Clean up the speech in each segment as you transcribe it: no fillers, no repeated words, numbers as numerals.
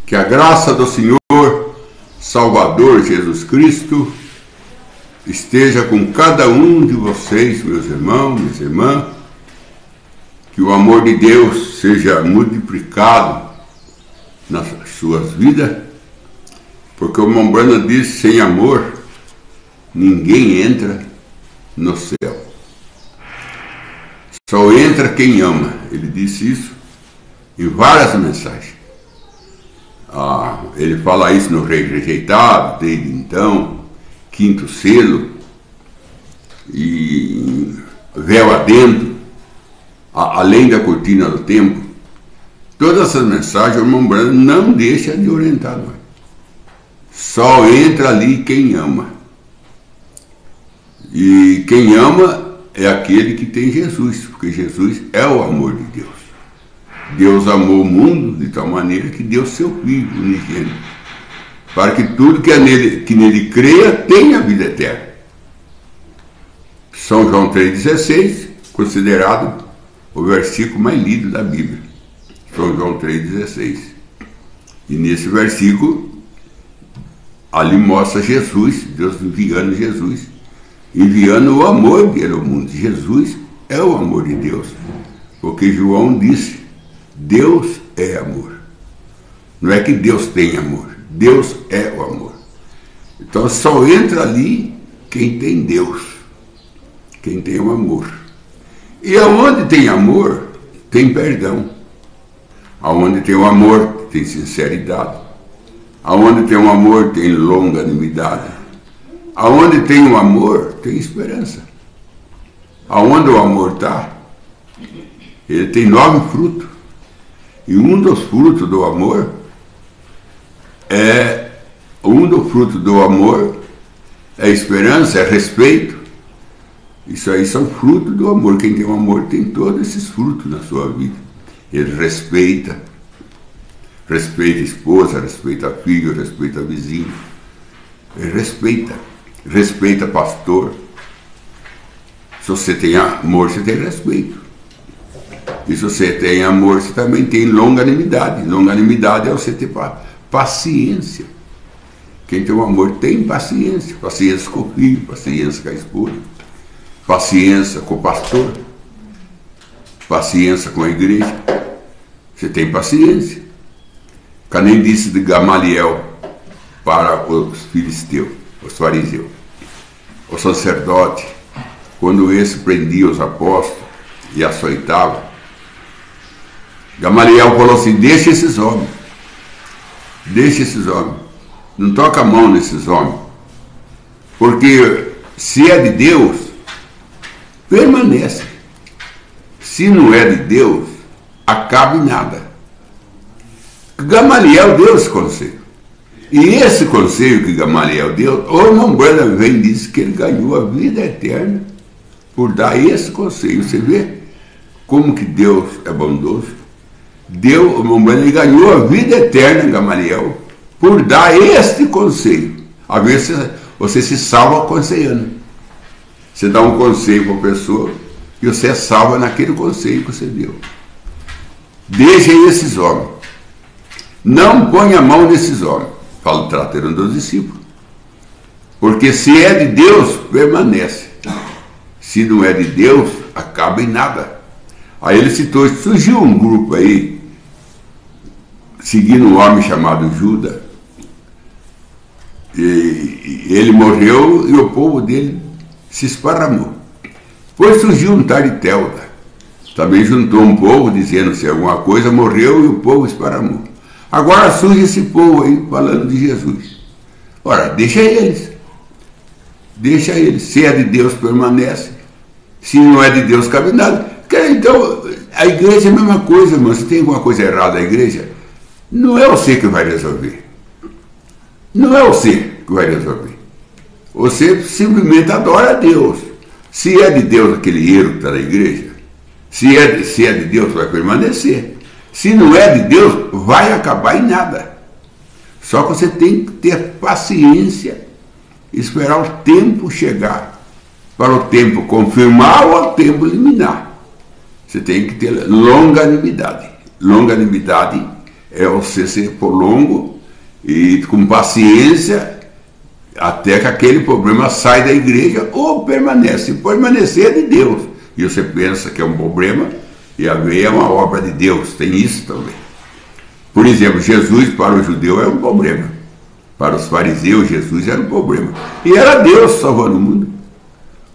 Que a graça do Senhor Salvador Jesus Cristo esteja com cada um de vocês, meus irmãos, minhas irmãs. Que o amor de Deus seja multiplicado nas suas vidas, porque o irmão Branham diz: sem amor ninguém entra no céu. Só entra quem ama. Ele disse isso em várias mensagens. Ele fala isso no Rei Rejeitado, desde então, Quinto Selo, e Véu Adentro, Além da Cortina do Tempo. Todas essas mensagens o irmão Branham não deixa de orientar nós. Só entra ali quem ama. E quem ama é aquele que tem Jesus, porque Jesus é o amor de Deus. Deus amou o mundo de tal maneira que deu seu Filho unigênito, para que tudo que nele creia tenha vida eterna. São João 3,16, considerado o versículo mais lido da Bíblia. São João 3,16. E nesse versículo, ali mostra Jesus, Deus enviando Jesus, enviando o amor dele ao mundo. Jesus é o amor de Deus, porque João disse: Deus é amor. Não é que Deus tem amor, Deus é o amor. Então só entra ali quem tem Deus, quem tem o amor. E aonde tem amor, tem perdão. Aonde tem o amor, tem sinceridade. Aonde tem o amor, tem longanimidade. Aonde tem o amor, tem esperança. Aonde o amor está, ele tem 9 frutos. E um dos frutos do amor é esperança, é respeito. Isso aí são frutos do amor. Quem tem o amor tem todos esses frutos na sua vida. Ele respeita a esposa, respeita filho, respeita vizinho. Ele respeita pastor. Se você tem amor, você tem respeito. E se você tem amor, você também tem longanimidade. Longanimidade é você ter paciência. Quem tem o amor tem paciência. Paciência com o filho, paciência com a esposa, paciência com o pastor, paciência com a igreja. Você tem paciência. Canem disse de Gamaliel para os filisteus, os fariseus, o sacerdote, quando esse prendia os apóstolos e açoitava, Gamaliel falou assim: deixa esses homens, não toca a mão nesses homens, porque se é de Deus, permanece. Se não é de Deus, acaba em nada. Gamaliel deu esse conselho. E esse conselho que Gamaliel deu, o irmão Branham vem e diz que ele ganhou a vida eterna por dar esse conselho. Você vê como que Deus é bondoso. O irmão Branham ganhou a vida eterna, Gamaliel, por dar este conselho. Às vezes você se salva aconselhando. Você dá um conselho para a pessoa e você é salva naquele conselho que você deu. Deixem esses homens. Não ponha a mão nesses homens. Fala, tratando dos discípulos. Porque se é de Deus, permanece. Se não é de Deus, acaba em nada. Aí ele citou, surgiu um grupo aí, seguindo um homem chamado Judas. E ele morreu e o povo dele se esparramou. Depois surgiu um tal de Teuda. Também juntou um povo dizendo se alguma coisa, morreu e o povo esparramou. Agora surge esse povo aí falando de Jesus. Ora, deixa eles. Se é de Deus, permanece. Se não é de Deus, cabe nada. Então, a igreja é a mesma coisa, irmão. Se tem alguma coisa errada na igreja, não é você que vai resolver. Não é você que vai resolver. Você simplesmente adora a Deus. Se é de Deus aquele erro que está na igreja, se é de Deus, vai permanecer. Se não é de Deus, vai acabar em nada. Só que você tem que ter paciência, esperar o tempo chegar, para o tempo confirmar ou o tempo eliminar. Você tem que ter longanimidade. Longanimidade é você ser longo e com paciência até que aquele problema sai da igreja ou permanece. Se permanecer, é de Deus. E você pensa que é um problema e a lei é uma obra de Deus. Tem isso também. Por exemplo, Jesus para o judeu é um problema. Para os fariseus, Jesus era um problema. E era Deus salvando o mundo.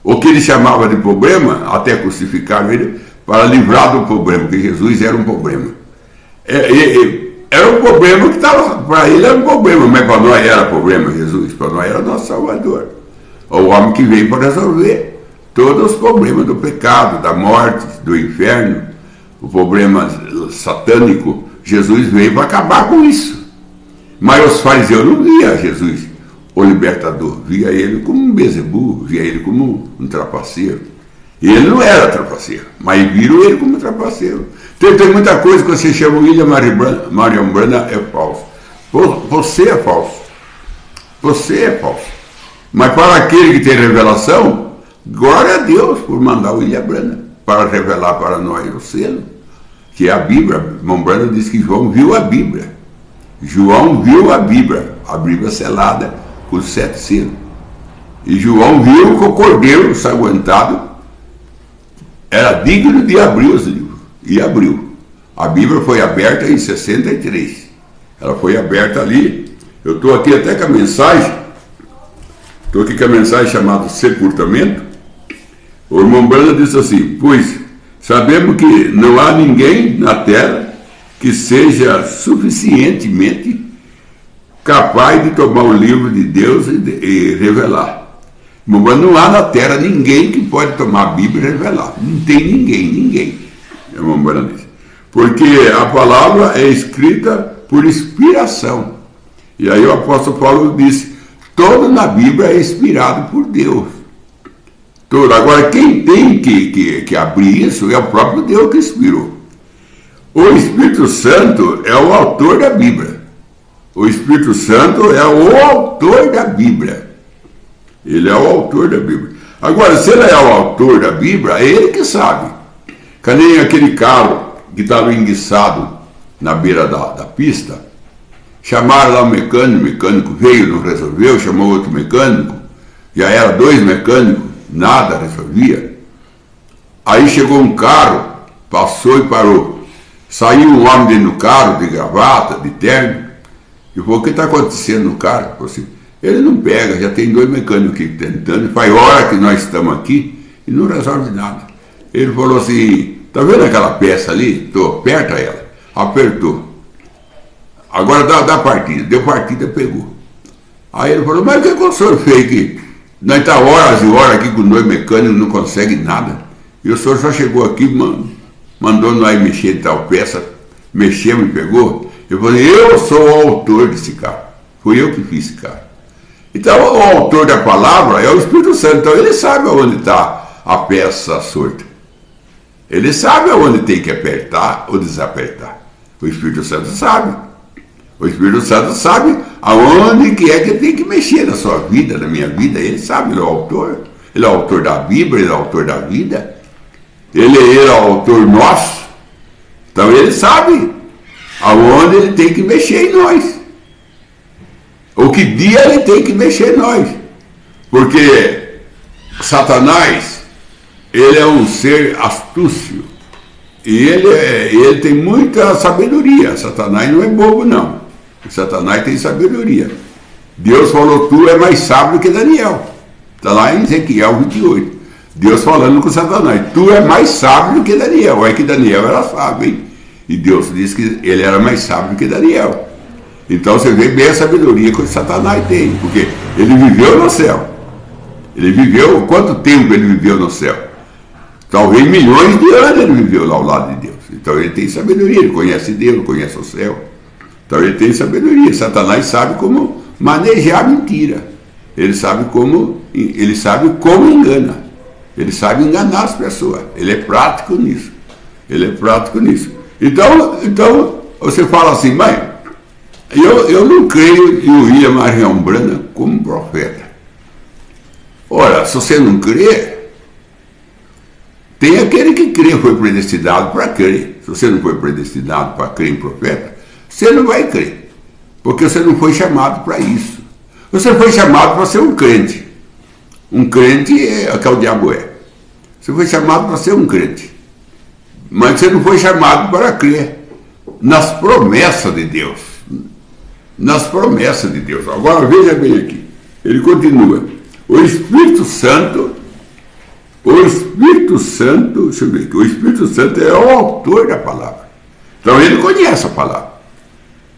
O que ele chamava de problema, até crucificaram ele, para livrar do problema, porque Jesus era um problema. Era um problema que estava, para ele era um problema, mas para nós era problema, Jesus, para nós era nosso Salvador. O homem que veio para resolver todos os problemas do pecado, da morte, do inferno, o problema satânico. Jesus veio para acabar com isso. Mas os fariseus não viam Jesus, o libertador, via ele como um Beelzebul, via ele como um trapaceiro. E ele não era trapaceiro, mas viram ele como trapaceiro. Tem muita coisa que você chama William Marion Branham é falso. Você é falso. Você é falso. Mas para aquele que tem revelação, glória a Deus por mandar o William Branham para revelar para nós o selo, que é a Bíblia. Irmão Branham diz que João viu a Bíblia. João viu a Bíblia selada com 7 selos. E João viu que o cordeiro ensanguentado era digno de abrir os livros. E abriu. A Bíblia foi aberta em 63. Ela foi aberta ali. Eu estou aqui até com a mensagem. Estou aqui com a mensagem chamada Sepultamento. O irmão Branham disse assim: pois sabemos que não há ninguém na terra que seja suficientemente capaz de tomar o livro de Deus e revelar. Não há na terra ninguém que pode tomar a Bíblia e revelar. Não tem ninguém. Porque a palavra é escrita por inspiração. E aí o apóstolo Paulo disse: todo na Bíblia é inspirado por Deus. Todo. Agora, quem tem que abrir isso é o próprio Deus que inspirou. O Espírito Santo é o autor da Bíblia. O Espírito Santo é o autor da Bíblia. Ele é o autor da Bíblia. Agora, se ele é o autor da Bíblia, é ele que sabe. Que nem aquele carro que estava enguiçado na beira da pista. Chamaram lá o mecânico veio, não resolveu, chamou outro mecânico. Já era 2 mecânicos, nada resolvia. Aí chegou um carro, passou e parou. Saiu um homem dentro do carro, de gravata, de terno, e falou: o que está acontecendo no carro? Falei assim: ele não pega, já tem 2 mecânicos aqui tentando, faz hora que nós estamos aqui e não resolve nada. Ele falou assim: está vendo aquela peça ali? Aperta ela. Apertou. Agora dá partida. Deu partida, pegou. Aí ele falou: mas o que o senhor fez aqui? Nós estamos horas e horas aqui com 2 mecânicos, não consegue nada. E o senhor só chegou aqui, mandou nós mexer em tal peça, mexemos e pegou. Eu falei: eu sou o autor desse carro. Fui eu que fiz esse carro. Então, o autor da palavra é o Espírito Santo. Então, ele sabe onde está a peça sorta. Ele sabe onde tem que apertar ou desapertar. O Espírito Santo sabe. O Espírito Santo sabe aonde que é que tem que mexer na sua vida, na minha vida. Ele sabe, ele é o autor. Ele é o autor da Bíblia, ele é o autor da vida. Ele é o autor nosso. Então, ele sabe aonde ele tem que mexer em nós. O que dia ele tem que mexer em nós. Porque Satanás, ele é um ser astúcio. E ele tem muita sabedoria. Satanás não é bobo, não. Satanás tem sabedoria. Deus falou: tu é mais sábio que Daniel. Está lá em Ezequiel 28. Deus falando com Satanás: tu é mais sábio que Daniel. É que Daniel era sábio, hein? E Deus disse que ele era mais sábio que Daniel. Então você vê bem a sabedoria que o Satanás tem, porque ele viveu no céu. Ele viveu, quanto tempo ele viveu no céu? Talvez milhões de anos ele viveu lá ao lado de Deus. Então ele tem sabedoria, ele conhece Deus, conhece o céu. Então ele tem sabedoria. Satanás sabe como manejar a mentira. Ele sabe como engana. Ele sabe enganar as pessoas. Ele é prático nisso. Então você fala assim: mãe, eu não creio em William Marion Branham como profeta. Ora, se você não crê, tem aquele que crê, foi predestinado para crer. Se você não foi predestinado para crer em profeta, você não vai crer, porque você não foi chamado para isso. Você foi chamado para ser um crente. Um crente é o que o diabo é. Você foi chamado para ser um crente, mas você não foi chamado para crer nas promessas de Deus. Nas promessas de Deus. Agora veja bem aqui. Ele continua. O Espírito Santo, deixa eu ver aqui, o Espírito Santo é o autor da palavra. Então ele conhece a palavra.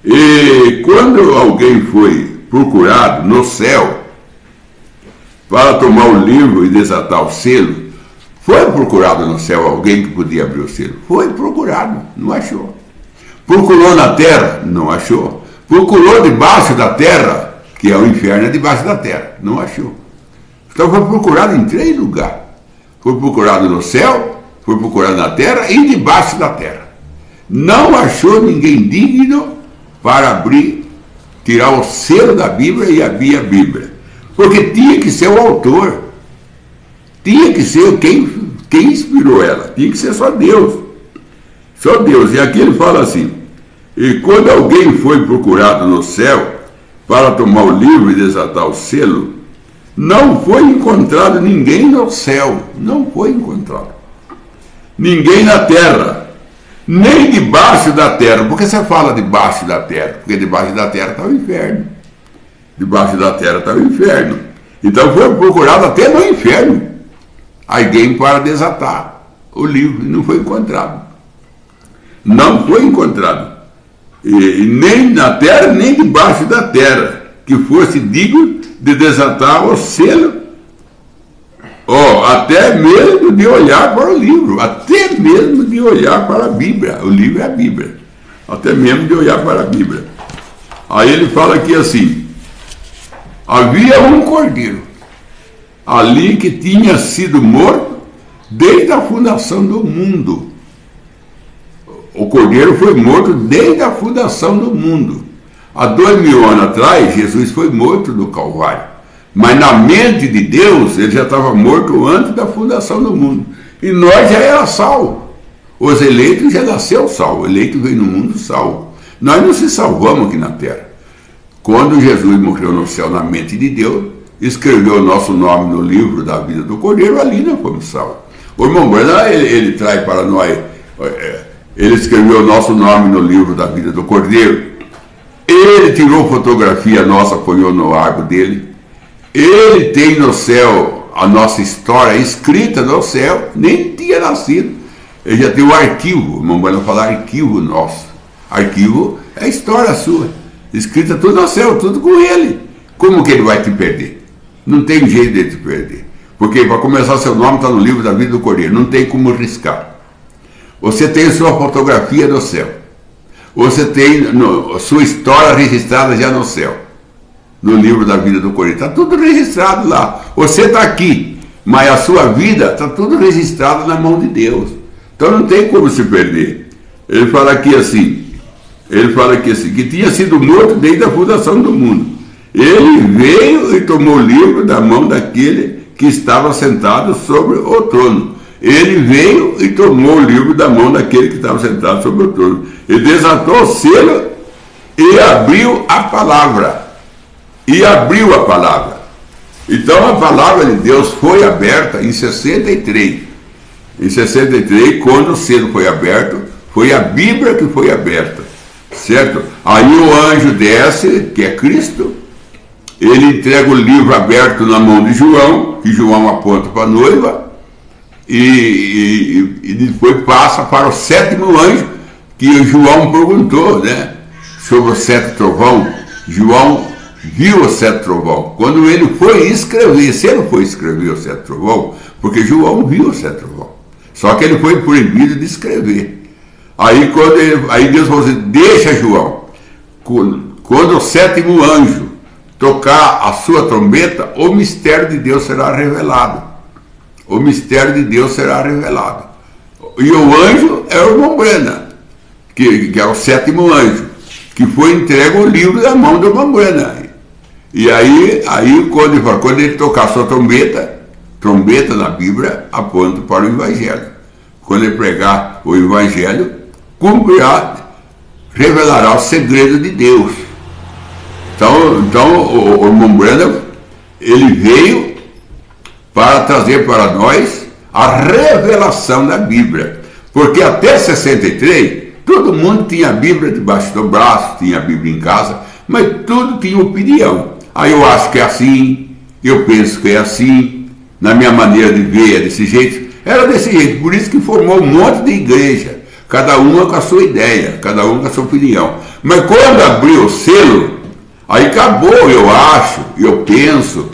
E quando alguém foi procurado no céu para tomar o livro e desatar o selo, foi procurado no céu alguém que podia abrir o selo? Foi procurado, não achou. Procurou na terra? Não achou. Procurou debaixo da terra, que é o inferno, é debaixo da terra, não achou. Então foi procurado em 3 lugares. Foi procurado no céu, foi procurado na terra e debaixo da terra. Não achou ninguém digno para abrir, tirar o selo da Bíblia e abrir a Bíblia. Porque tinha que ser o autor. Tinha que ser quem inspirou ela. Tinha que ser só Deus. Só Deus. E aqui ele fala assim: e quando alguém foi procurado no céu para tomar o livro e desatar o selo, não foi encontrado ninguém no céu. Não foi encontrado. Ninguém na terra. Nem debaixo da terra. Por que você fala debaixo da terra? Porque debaixo da terra está o inferno. Debaixo da terra está o inferno. Então foi procurado até no inferno alguém para desatar o livro, e não foi encontrado. Não foi encontrado. E nem na terra, nem debaixo da terra, que fosse digno de desatar o selo, até mesmo de olhar para o livro, até mesmo de olhar para a Bíblia. O livro é a Bíblia. Até mesmo de olhar para a Bíblia. Aí ele fala aqui assim: havia um cordeiro ali que tinha sido morto desde a fundação do mundo. O cordeiro foi morto desde a fundação do mundo. Há 2000 anos atrás, Jesus foi morto no Calvário. Mas na mente de Deus, ele já estava morto antes da fundação do mundo. E nós já era salvo. Os eleitos já nasceu salvo. O eleito veio no mundo salvo. Nós não se salvamos aqui na terra. Quando Jesus morreu no céu na mente de Deus, escreveu o nosso nome no livro da vida do Cordeiro, ali nós fomos salvos. O irmão Branham, ele traz para nós, ele escreveu o nosso nome no livro da vida do Cordeiro, ele tirou fotografia nossa, apoiou no arco dele, ele tem no céu a nossa história escrita no céu, nem tinha nascido, ele já tem o arquivo, o irmão Branham fala arquivo nosso, arquivo é a história sua, escrita tudo no céu, tudo com ele. Como que ele vai te perder? Não tem jeito de te perder. Porque, para começar, seu nome está no livro da vida do Cordeiro. Não tem como riscar. Você tem sua fotografia no céu. Você tem sua história registrada já no céu. No livro da vida do Cordeiro. Está tudo registrado lá. Você está aqui, mas a sua vida está tudo registrado na mão de Deus. Então não tem como se perder. Ele fala aqui assim, que tinha sido morto desde a fundação do mundo. Ele veio e tomou o livro da mão daquele que estava sentado sobre o trono. Ele veio e tomou o livro da mão daquele que estava sentado sobre o trono. Ele desatou o selo e abriu a palavra. Então a palavra de Deus foi aberta em 63. Em 63, quando o selo foi aberto, foi a Bíblia que foi aberta. Certo? Aí o anjo desce, que é Cristo, ele entrega o livro aberto na mão de João, que João aponta para a noiva, e depois passa para o 7º anjo, que João perguntou, né, sobre o 7º trovão. João viu o 7º trovão. Quando ele foi escrever, se ele foi escrever o 7º trovão, porque João viu o 7º trovão, só que ele foi proibido de escrever. Aí Deus falou assim: deixa João, quando o 7º anjo tocar a sua trombeta, o mistério de Deus será revelado. O mistério de Deus será revelado. E o anjo é o irmão Branham, que é o 7º anjo, que foi entregue o livro da mão do irmão Branham. E aí quando ele tocar a sua trombeta na Bíblia aponta para o Evangelho. Quando ele pregar o Evangelho, cumprirá revelará o segredo de Deus. Então o irmão Branham, ele veio para trazer para nós a revelação da Bíblia. Porque até 63, todo mundo tinha a Bíblia debaixo do braço, tinha a Bíblia em casa, mas tudo tinha opinião. Aí eu acho que é assim, eu penso que é assim, na minha maneira de ver é desse jeito. Era desse jeito, por isso que formou um monte de igreja, cada uma com a sua ideia, cada uma com a sua opinião. Mas quando abriu o selo, aí acabou, eu acho, eu penso.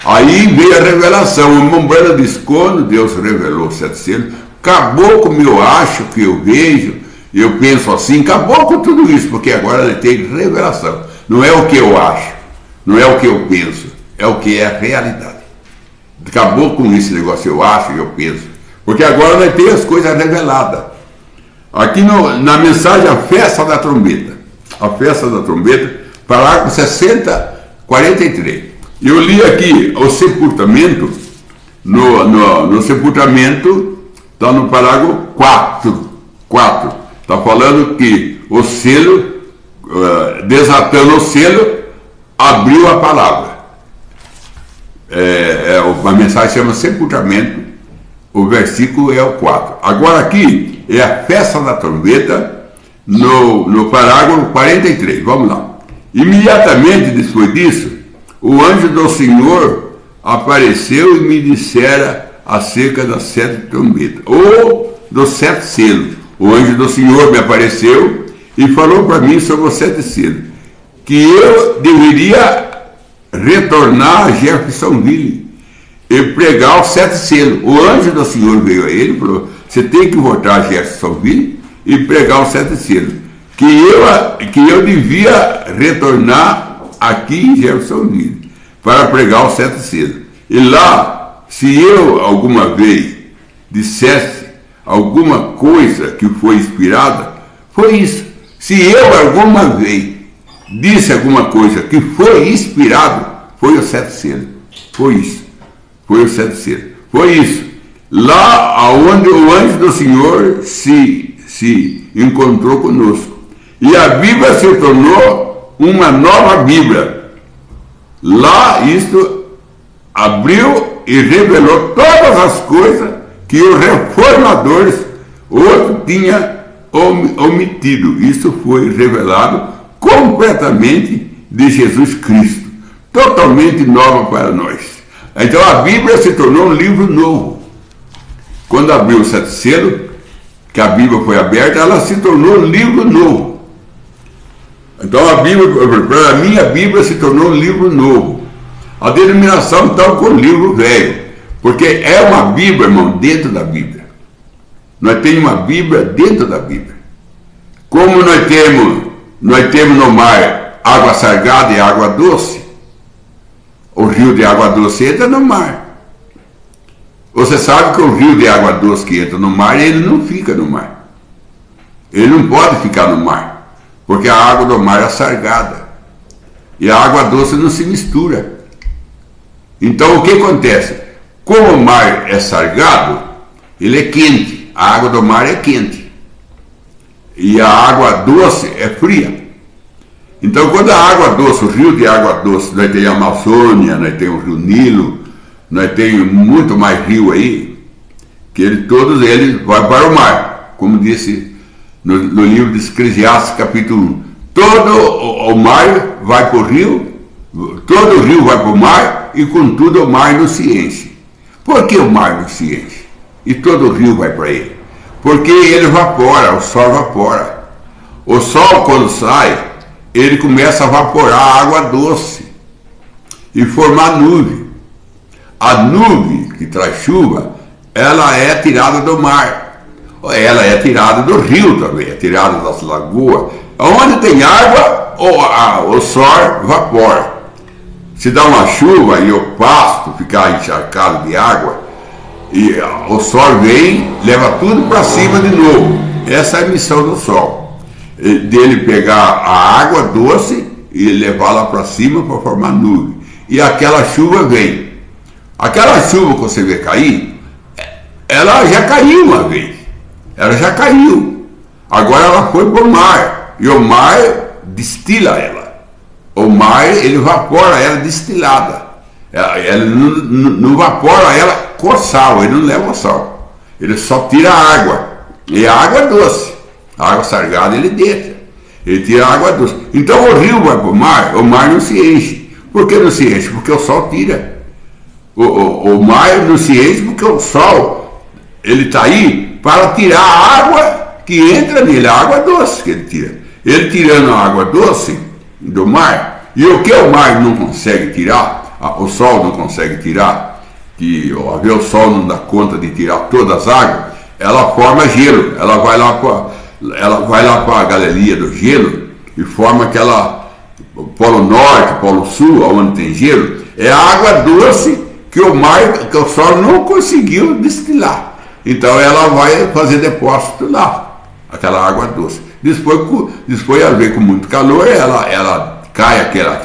Aí veio a revelação. O irmão Branham disse, quando Deus revelou os 7 selos, acabou com o eu acho, que eu vejo, eu penso assim, acabou com tudo isso, porque agora ele tem revelação. Não é o que eu acho, não é o que eu penso, é o que é a realidade. Acabou com esse negócio, eu acho, eu penso, porque agora nós temos as coisas reveladas. Aqui na mensagem A Festa da Trombeta, parágrafo 60:43. Eu li aqui o sepultamento, no sepultamento, está no parágrafo 4, está falando que o selo, desatando o selo, abriu a palavra. A mensagem chama sepultamento, o versículo é o 4. Agora aqui é a festa da trombeta, no parágrafo 43, vamos lá. Imediatamente depois disso, o anjo do Senhor apareceu e me dissera acerca das 7 trombetas, ou dos 7 selos. O anjo do Senhor me apareceu e falou para mim sobre os 7 selos, que eu deveria retornar a Jeffersonville e pregar os 7 selos. O anjo do Senhor veio a ele e falou, você tem que voltar a Jeffersonville e pregar os 7 selos, que eu devia retornar aqui em Jeffersonville para pregar os 7 selos. E lá, se eu alguma vez dissesse alguma coisa que foi inspirada, foi isso. Se eu alguma vez disse alguma coisa que foi inspirado, foi os 7 selos. Foi isso. Foi os 7 selos. Foi isso. Lá onde o anjo do Senhor se encontrou conosco. E a Bíblia se tornou uma nova Bíblia. Lá isto abriu e revelou todas as coisas que os reformadores outro tinha omitido. Isso foi revelado completamente de Jesus Cristo, totalmente nova para nós. Então a Bíblia se tornou um livro novo. Quando abriu o 7 selos, que a Bíblia foi aberta, ela se tornou um livro novo. Então a Bíblia, para mim, a Bíblia se tornou um livro novo. A denominação está com o livro velho, porque é uma Bíblia, irmão, dentro da Bíblia. Nós temos uma Bíblia dentro da Bíblia. Como nós temos no mar água salgada e água doce, o rio de água doce entra no mar. Você sabe que o rio de água doce que entra no mar, ele não fica no mar. Ele não pode ficar no mar, porque a água do mar é salgada e a água doce não se mistura. Então o que acontece? Como o mar é salgado, ele é quente, a água do mar é quente e a água doce é fria. Então quando a água doce, o rio de água doce, nós temos a Amazônia, nós temos o rio Nilo, nós temos muito mais rio aí, que todos eles vão para o mar, como disse no livro de Eclesiastes, capítulo 1. Todo o mar vai para o rio, todo o rio vai para o mar, e contudo o mar não se enche. Por que o mar não se enche? E todo o rio vai para ele? Porque ele evapora, o sol evapora. O sol, quando sai, ele começa a evaporar a água doce e formar nuvem. A nuvem que traz chuva, ela é tirada do mar. Ela é tirada do rio também, é tirada das lagoas. Onde tem água, o sol evapora. Se dá uma chuva e o pasto ficar encharcado de água, e o sol vem, leva tudo para cima de novo. Essa é a missão do sol. Dele pegar a água doce e levá-la para cima para formar nuvem. E aquela chuva vem. Aquela chuva que você vê cair, ela já caiu uma vez. Ela já caiu. Agora ela foi para o mar. e o mar destila ela. O mar, ele evapora ela destilada. Ele não evapora ela com sal, ele não leva o sal. Ele só tira a água. E a água é doce. A água salgada ele deixa. Ele tira a água doce. Então o rio vai para o mar não se enche. Por que não se enche? Porque o sol tira. O mar não se enche porque o sol, ele está aí para tirar a água que entra nele, a água doce que ele tira. Ele tirando a água doce do mar, e o que o mar não consegue tirar, o sol não consegue tirar, que o sol não dá conta de tirar todas as águas, ela forma gelo, ela vai lá para a galeria do gelo e forma aquela polo norte, polo sul, onde tem gelo, é a água doce que o sol não conseguiu destilar. Então ela vai fazer depósito lá, aquela água doce. Depois ela vem com muito calor, ela cai aquela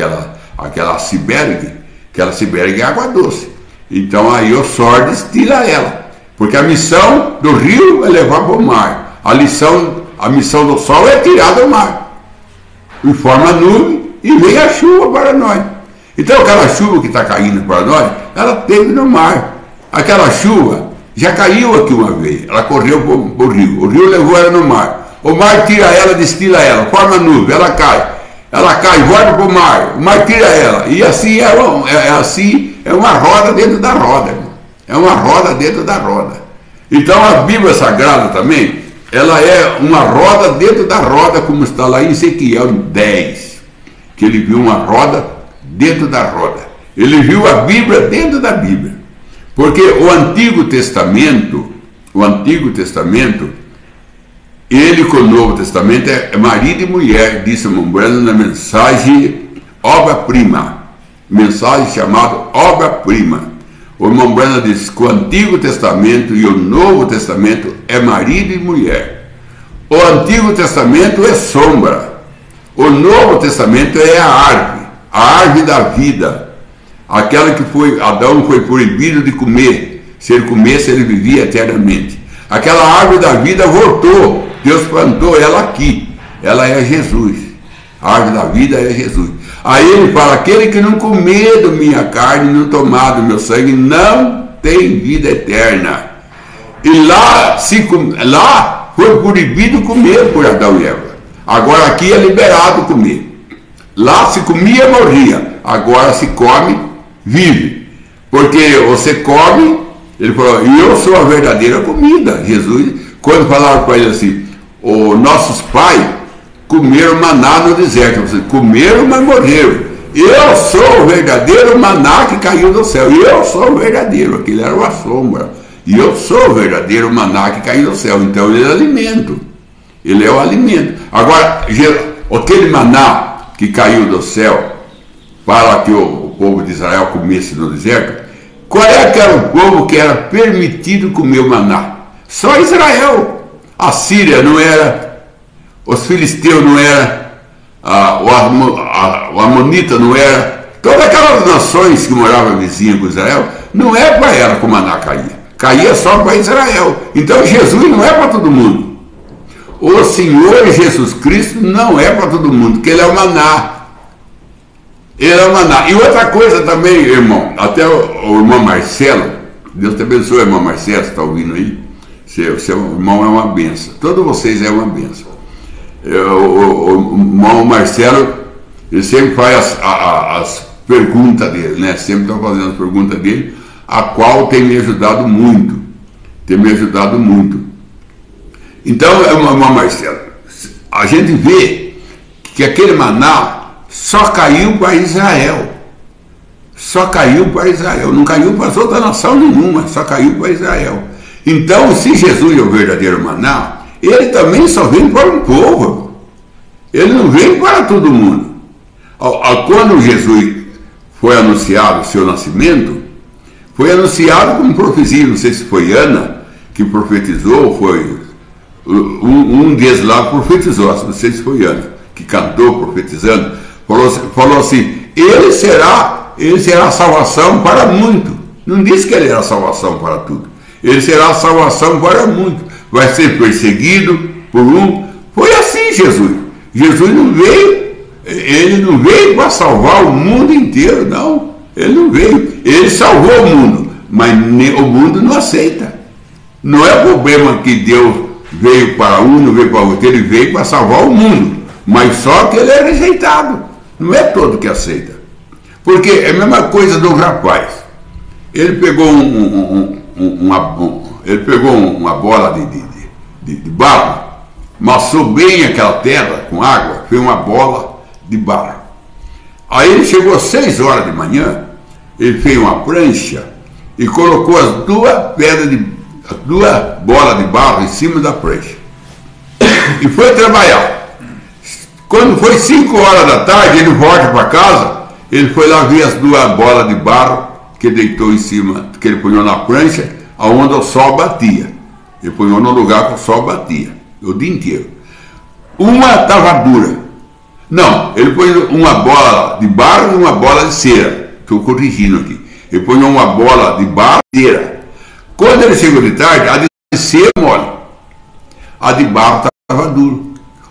iceberg, é água doce. Então aí o sol destila ela, porque a missão do rio é levar para o mar. A missão do sol é tirar do mar, e forma nuvem e vem a chuva para nós. Então aquela chuva que está caindo para nós, ela teve no mar. Aquela chuva já caiu aqui uma vez, ela correu para o rio levou ela no mar. O mar tira ela, destila ela, forma nuvem, ela cai, volta para o mar tira ela, e assim é uma roda dentro da roda, irmão. É uma roda dentro da roda. Então a Bíblia Sagrada também, ela é uma roda dentro da roda, como está lá em Ezequiel 10, que ele viu uma roda dentro da roda. Ele viu a Bíblia dentro da Bíblia. Porque o Antigo Testamento, ele com o Novo Testamento é marido e mulher, disse a Mombrana na mensagem obra-prima, mensagem chamada obra-prima. O Mombrana diz que o Antigo Testamento e o Novo Testamento é marido e mulher. O Antigo Testamento é sombra, o Novo Testamento é a árvore da vida, aquela que Adão foi proibido de comer. Se ele comesse, ele vivia eternamente. Aquela árvore da vida voltou, Deus plantou ela aqui, ela é Jesus. A árvore da vida é Jesus. Aí ele fala: aquele que não comer da minha carne, não tomar do meu sangue, não tem vida eterna. E lá foi proibido comer por Adão e Eva. Agora aqui é liberado comer. Lá se comia, morria. Agora se come, vive. Porque você come, ele falou: eu sou a verdadeira comida. Jesus, quando falaram para ele assim, os nossos pais comeram maná no deserto, vocês comeram, mas morreram. Eu sou o verdadeiro maná que caiu do céu. Eu sou o verdadeiro, aquilo era uma sombra. E eu sou o verdadeiro maná que caiu do céu. Então ele é alimento. Ele é o alimento. Agora, aquele maná que caiu do céu para que o povo de Israel comesse no deserto, qual é que era o povo que era permitido comer o maná? Só Israel. A Síria não era, os filisteus não era, o Amonita não era, todas aquelas nações que moravam vizinhas com Israel, não é para ela que o maná caía só para Israel. Então Jesus não é para todo mundo. O Senhor Jesus Cristo não é para todo mundo, porque ele é o maná. Ele é o maná. E outra coisa também, irmão, até o irmão Marcelo, Deus te abençoe, irmão Marcelo, você está ouvindo aí? Seu irmão é uma benção. Todos vocês é uma benção. O irmão Marcelo, ele sempre faz as perguntas dele, né? Sempre está fazendo as perguntas dele, a qual tem me ajudado muito. Então, irmão Marcelo, a gente vê que aquele maná só caiu para Israel. Não caiu para outra nação nenhuma, só caiu para Israel. Então, se Jesus é o verdadeiro maná, ele também só vem para um povo. Ele não vem para todo mundo. Quando Jesus foi anunciado o seu nascimento, foi anunciado como profecia. Não sei se foi Ana que profetizou, foi um deles lá profetizou, não sei se foi Ana, que cantou profetizando, falou assim: ele será salvação para muito. Não disse que ele era salvação para tudo. Ele será salvação para muito. Vai ser perseguido por um. Foi assim Jesus. Jesus não veio, ele não veio para salvar o mundo inteiro, não. Ele não veio. Ele salvou o mundo, mas o mundo não aceita. Não é problema que Deus veio para um, não veio para outro. Ele veio para salvar o mundo, mas só que ele é rejeitado. Não é todo que aceita. Porque é a mesma coisa do rapaz. Ele pegou uma bola de barro, amassou bem aquela terra com água, fez uma bola de barro. Aí ele chegou às 6 horas de manhã, ele fez uma prancha e colocou as duas bolas de barro em cima da prancha. E foi trabalhar. Quando foi 5 horas da tarde, ele volta para casa, ele foi lá ver as duas bolas de barro que ele deitou em cima, que ele punhou na prancha, aonde o sol batia. Ele punhou no lugar que o sol batia, o dia inteiro. Uma estava dura. Não, ele pôs uma bola de barro e uma bola de cera. Estou corrigindo aqui. Ele pôs uma bola de barro e cera. Quando ele chegou de tarde, a de cera mole. A de barro estava dura.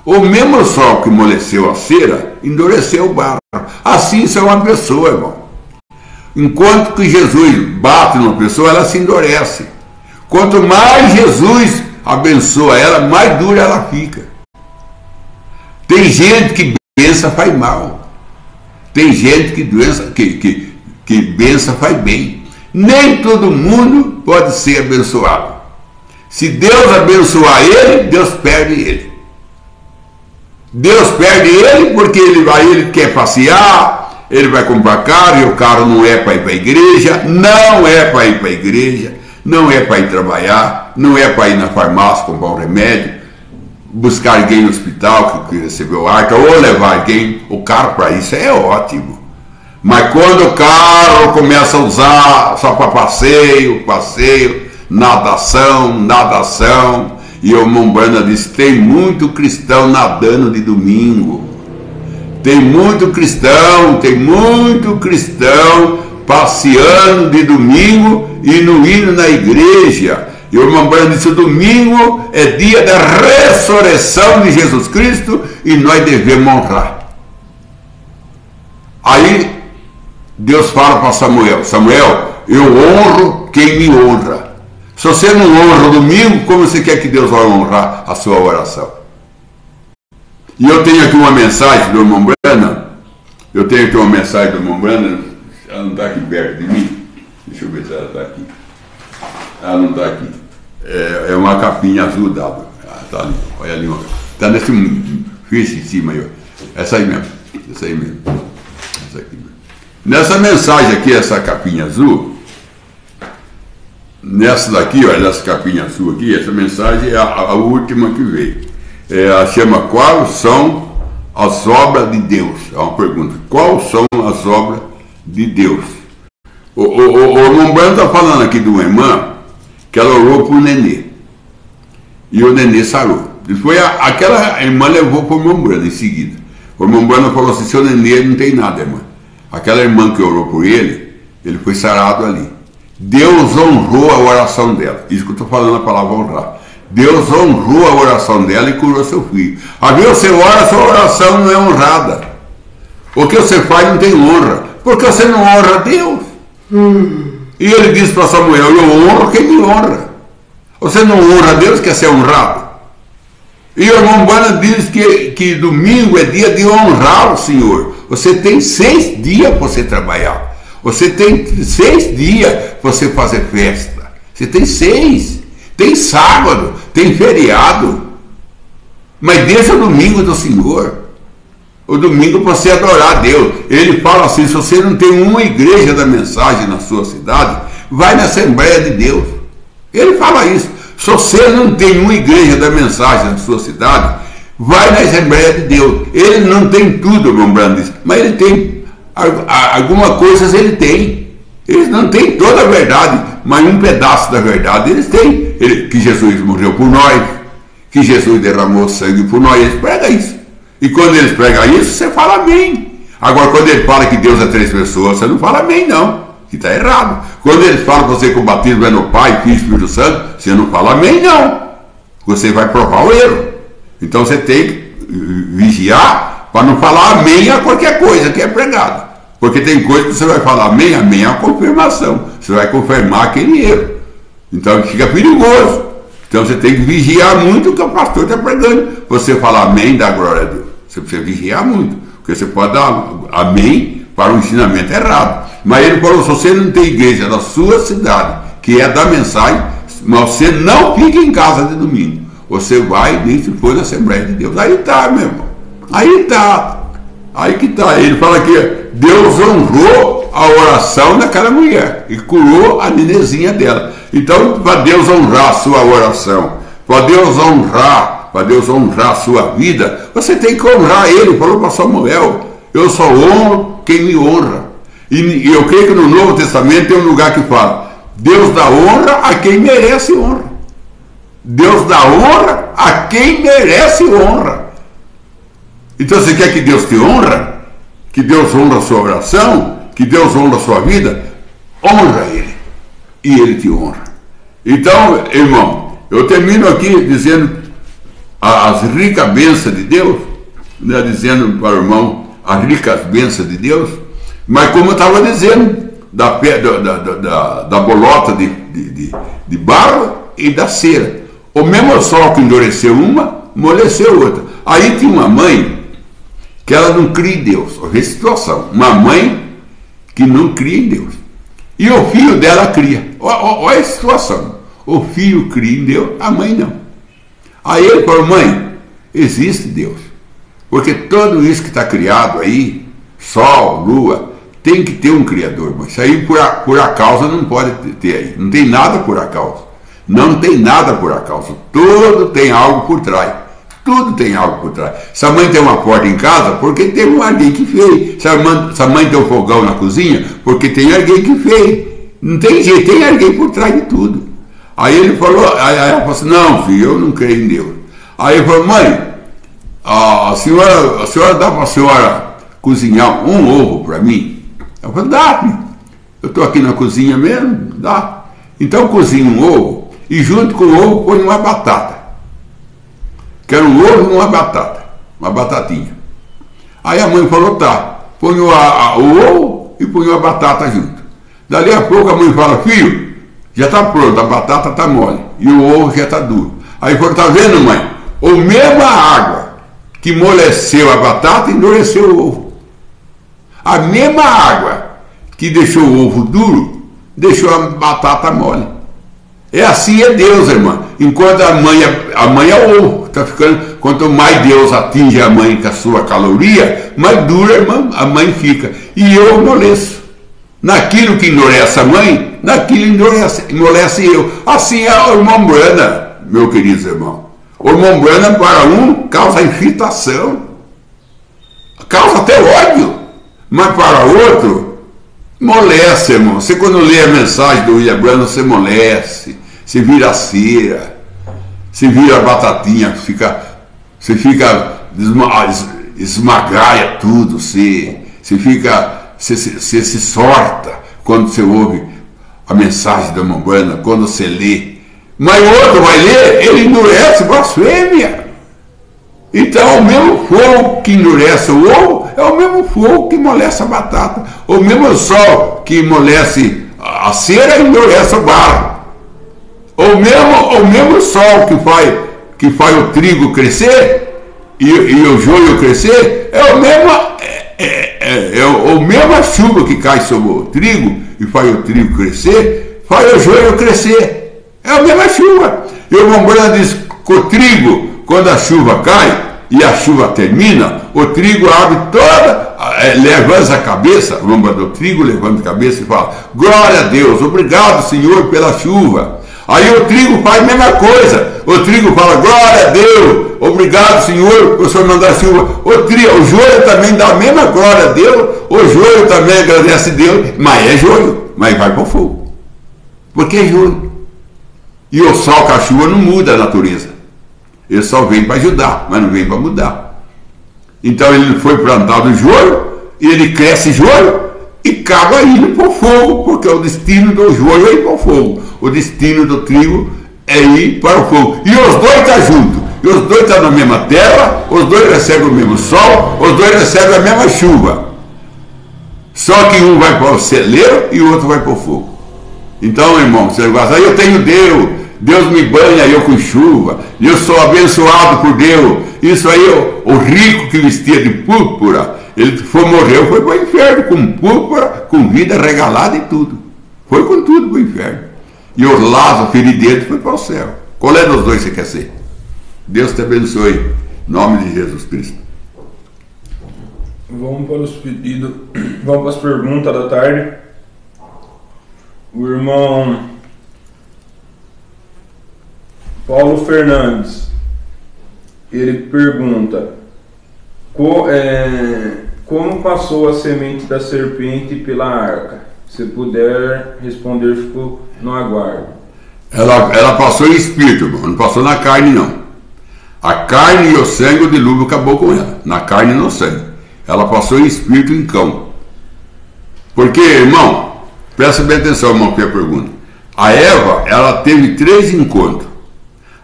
O mesmo sol que amoleceu a cera, endureceu o barro. Assim isso é uma pessoa, irmão. Enquanto que Jesus bate numa pessoa, ela se endurece. Quanto mais Jesus abençoa ela, mais dura ela fica. Tem gente que benção faz mal. Tem gente que benção faz bem. Nem todo mundo pode ser abençoado. Se Deus abençoar ele, Deus perde ele. Deus perde ele porque ele quer passear, ele vai comprar carro e o carro não é para ir para a igreja, não é para ir para a igreja, não é para ir trabalhar, não é para ir na farmácia comprar um remédio, buscar alguém no hospital que recebeu alta ou levar alguém. O carro para isso é ótimo. Mas quando o carro começa a usar só para passeio, nadação, e o Mombrana disse, tem muito cristão nadando de domingo. Tem muito cristão passeando de domingo e não indo na igreja. E o Mombrana disse, o domingo é dia da ressurreição de Jesus Cristo e nós devemos honrar. Aí Deus fala para Samuel, eu honro quem me honra. Se você não honra o domingo, como você quer que Deus vai honrar a sua oração? E eu tenho aqui uma mensagem do Mombrana. Ela não está aqui perto de mim. Deixa eu ver se ela está aqui. Ela não está aqui. É uma capinha azul dada. Está ali, olha ali. Está nesse fiche em cima aí. Ó. Essa aí mesmo. Essa aqui mesmo. Nessa mensagem aqui, essa capinha azul, nessa daqui, olha, nessa capinha azul aqui, essa mensagem é a última que veio. Ela chama Quais são as obras de Deus? É uma pergunta. Quais são as obras de Deus? O Mombrana está falando aqui de uma irmã que ela orou para o nenê. E o nenê sarou. Depois aquela irmã levou para o Mombrana em seguida. O Mombrana falou assim, seu nenê não tem nada, irmã. Aquela irmã que orou por ele foi sarado ali. Deus honrou a oração dela. Isso que eu estou falando, a palavra honrar. Deus honrou a oração dela e curou seu filho. A ver, você ora, sua oração não é honrada. O que você faz não tem honra. Porque você não honra a Deus. E ele disse para Samuel, eu honro quem me honra. Você não honra a Deus, quer ser honrado. E o Mombrana diz que domingo é dia de honrar o Senhor. Você tem 6 dias para você trabalhar. Você tem 6 dias para você fazer festa. Você tem 6. Tem sábado, tem feriado. Mas deixa o domingo do Senhor. O domingo para você adorar a Deus. Ele fala assim, se você não tem uma igreja da mensagem na sua cidade, vai na Assembleia de Deus. Ele fala isso. Se você não tem uma igreja da mensagem na sua cidade, vai na Assembleia de Deus. Ele não tem tudo, meu Mombrana diz, mas ele tem algumas coisas, ele tem. Eles não têm toda a verdade, mas um pedaço da verdade eles têm. Que Jesus morreu por nós, que Jesus derramou sangue por nós, eles pregam isso. E quando eles pregam isso, você fala amém. Agora, quando ele fala que Deus é 3 pessoas, você não fala amém, não. Que está errado. Quando eles falam para você que o batismo é no Pai, Filho e Espírito Santo, você não fala amém, não. Você vai provar o erro. Então você tem que vigiar para não falar amém a qualquer coisa que é pregado. Porque tem coisa que você vai falar amém é uma confirmação. Você vai confirmar aquele erro. Então fica perigoso. Então você tem que vigiar muito o que o pastor está pregando. Você falar amém, dá glória a Deus. Você precisa vigiar muito. Porque você pode dar amém para um ensinamento errado. Mas ele falou, se você não tem igreja na sua cidade, que é da mensagem, mas você não fica em casa de domingo. Você vai e se for na Assembleia de Deus. Aí tá, meu irmão. Aí tá. Aí que tá. Ele fala que Deus honrou a oração daquela mulher e curou a nenezinha dela. Então, para Deus honrar a sua oração, para Deus honrar a sua vida, você tem que honrar ele. Falou para Samuel, eu só honro quem me honra. E eu creio que no Novo Testamento tem um lugar que fala, Deus dá honra a quem merece honra. Deus dá honra a quem merece honra. Então você quer que Deus te honra? Que Deus honra a sua oração? Que Deus honra a sua vida? Honra Ele. E Ele te honra. Então, irmão, eu termino aqui dizendo as ricas bênçãos de Deus, né, dizendo para o irmão as ricas bênçãos de Deus, mas como eu estava dizendo, da bolota de barro e da cera. O mesmo sol que endureceu uma, amoleceu outra. Aí tinha uma mãe que ela não cria em Deus. Olha a situação. Uma mãe que não cria em Deus. E o filho dela cria. Olha a situação. O filho cria em Deus, a mãe não. Aí ele falou, mãe, existe Deus. Porque tudo isso que está criado aí, sol, lua, tem que ter um Criador. Mas isso aí por acaso não pode ter aí. Não tem nada por acaso. Não tem nada por acaso. Tudo tem algo por trás. Tudo tem algo por trás. Se a mãe tem uma porta em casa, porque tem alguém que fez. Se a mãe tem um fogão na cozinha, porque tem alguém que fez. Não tem jeito, tem alguém por trás de tudo. Aí ele falou, aí ela falou assim, não, filho, eu não creio em Deus. Aí ele falou, mãe, a senhora dá para a senhora cozinhar um ovo para mim? Eu falei, dá, filho. Eu estou aqui na cozinha mesmo, dá. Então cozinha um ovo e junto com o ovo põe uma batata. Quero um ovo e uma batata, uma batatinha. Aí a mãe falou, tá, põe o ovo e põe a batata junto. Dali a pouco a mãe fala, filho, já está pronto, a batata está mole e o ovo já está duro. Aí falou, tá vendo, mãe? A mesma água que amoleceu a batata endureceu o ovo. A mesma água que deixou o ovo duro, deixou a batata mole. É assim é Deus, irmã. Enquanto a mãe é o ovo. Tá ficando, quanto mais Deus atinge a mãe com a sua caloria, mais dura, irmã, a mãe fica. E eu amoleço. Naquilo que endurece a mãe, naquilo amolece eu. Assim é a hormombrana, meu querido irmão. Hormombrana para um causa irritação, causa até ódio, mas para outro, molesta, irmão. Você quando lê a mensagem do William Branham, você moleste, você vira cera, você vira batatinha, você fica esmagaia tudo, você se sorta quando você ouve a mensagem da Mambrana, quando você lê. Mas o outro vai ler, ele endurece, blasfêmia. Então o mesmo fogo que endurece o ovo é o mesmo fogo que amolece a batata. O mesmo sol que amolece a cera endurece o barro. O mesmo sol que faz o trigo crescer e o joio crescer é a mesma chuva que cai sobre o trigo e faz o trigo crescer, faz o joio crescer. É a mesma chuva. E o Mambrana diz que o trigo, quando a chuva cai e a chuva termina, o trigo abre toda, levanta a cabeça, o Mambrana do trigo levanta a cabeça e fala, glória a Deus, obrigado Senhor pela chuva. Aí o trigo faz a mesma coisa. O trigo fala, glória a Deus, obrigado Senhor por Senhor mandar chuva. O joio também dá a mesma glória a Deus, o joio também agradece a Deus, mas é joio, mas vai para o fogo. Porque é joio. E o sol com a chuva não muda a natureza. Ele só vem para ajudar, mas não vem para mudar. Então ele foi plantado joio, e ele cresce joio, e acaba indo para o fogo, porque o destino do joio é ir para o fogo. O destino do trigo é ir para o fogo. E os dois estão juntos. que os dois estão na mesma terra, os dois recebem o mesmo sol, os dois recebem a mesma chuva. Só que um vai para o celeiro e o outro vai para o fogo. Então, irmão, você gosta, eu tenho Deus me banha eu com chuva, eu sou abençoado por Deus. Isso aí, o rico que vestia de púrpura, ele morreu, foi para o inferno, com púrpura, com vida regalada e tudo. Foi com tudo para o inferno. E o Lázaro, filho de Deus, foi para o céu. Qual é dos dois você quer ser? Deus te abençoe. Em nome de Jesus Cristo. Vamos para os pedidos, vamos para as perguntas da tarde. O irmão Paulo Fernandes, ele pergunta: como passou a semente da serpente pela arca? Se puder responder, fico no aguardo. Ela passou em espírito, irmão, não passou na carne, não. A carne e o sangue, o dilúvio acabou com ela. Na carne e no sangue. Ela passou em espírito em cão. Porque, irmão, presta bem atenção, irmão, que é a pergunta. A Eva, ela teve 3 encontros.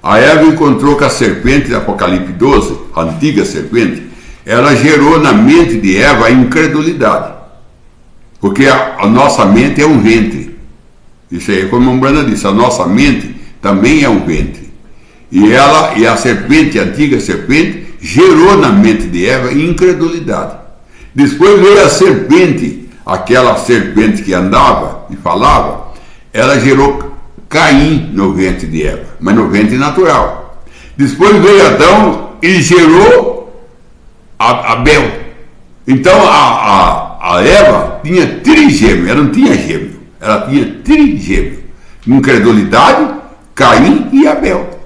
A Eva encontrou com a serpente de Apocalipse 12, a antiga serpente. Ela gerou na mente de Eva a incredulidade. Porque a nossa mente é um ventre. Isso aí, como a Brana disse, a nossa mente também é um ventre. E a serpente, a antiga serpente, gerou na mente de Eva incredulidade. Depois veio a serpente, aquela serpente que andava e falava, ela gerou Caim no ventre de Eva, mas no ventre natural. Depois veio Adão e gerou Abel. Então a Eva tinha trigêmeo, ela não tinha gêmeo, ela tinha trigêmeo. Incredulidade, Caim e Abel.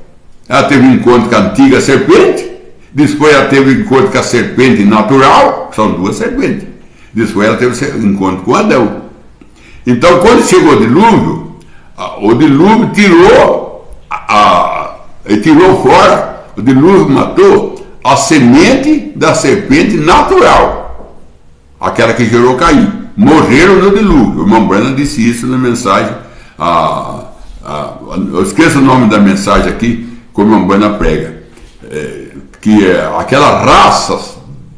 Ela teve um encontro com a antiga serpente, depois ela teve um encontro com a serpente natural, são 2 serpentes. Depois ela teve um encontro com Adão. Então, quando chegou o dilúvio tirou fora, o dilúvio matou a semente da serpente natural, aquela que gerou Caim. Morreram no dilúvio. O irmão Brana disse isso na mensagem. Eu esqueço o nome da mensagem aqui, como o irmão Brana prega. Que aquela raça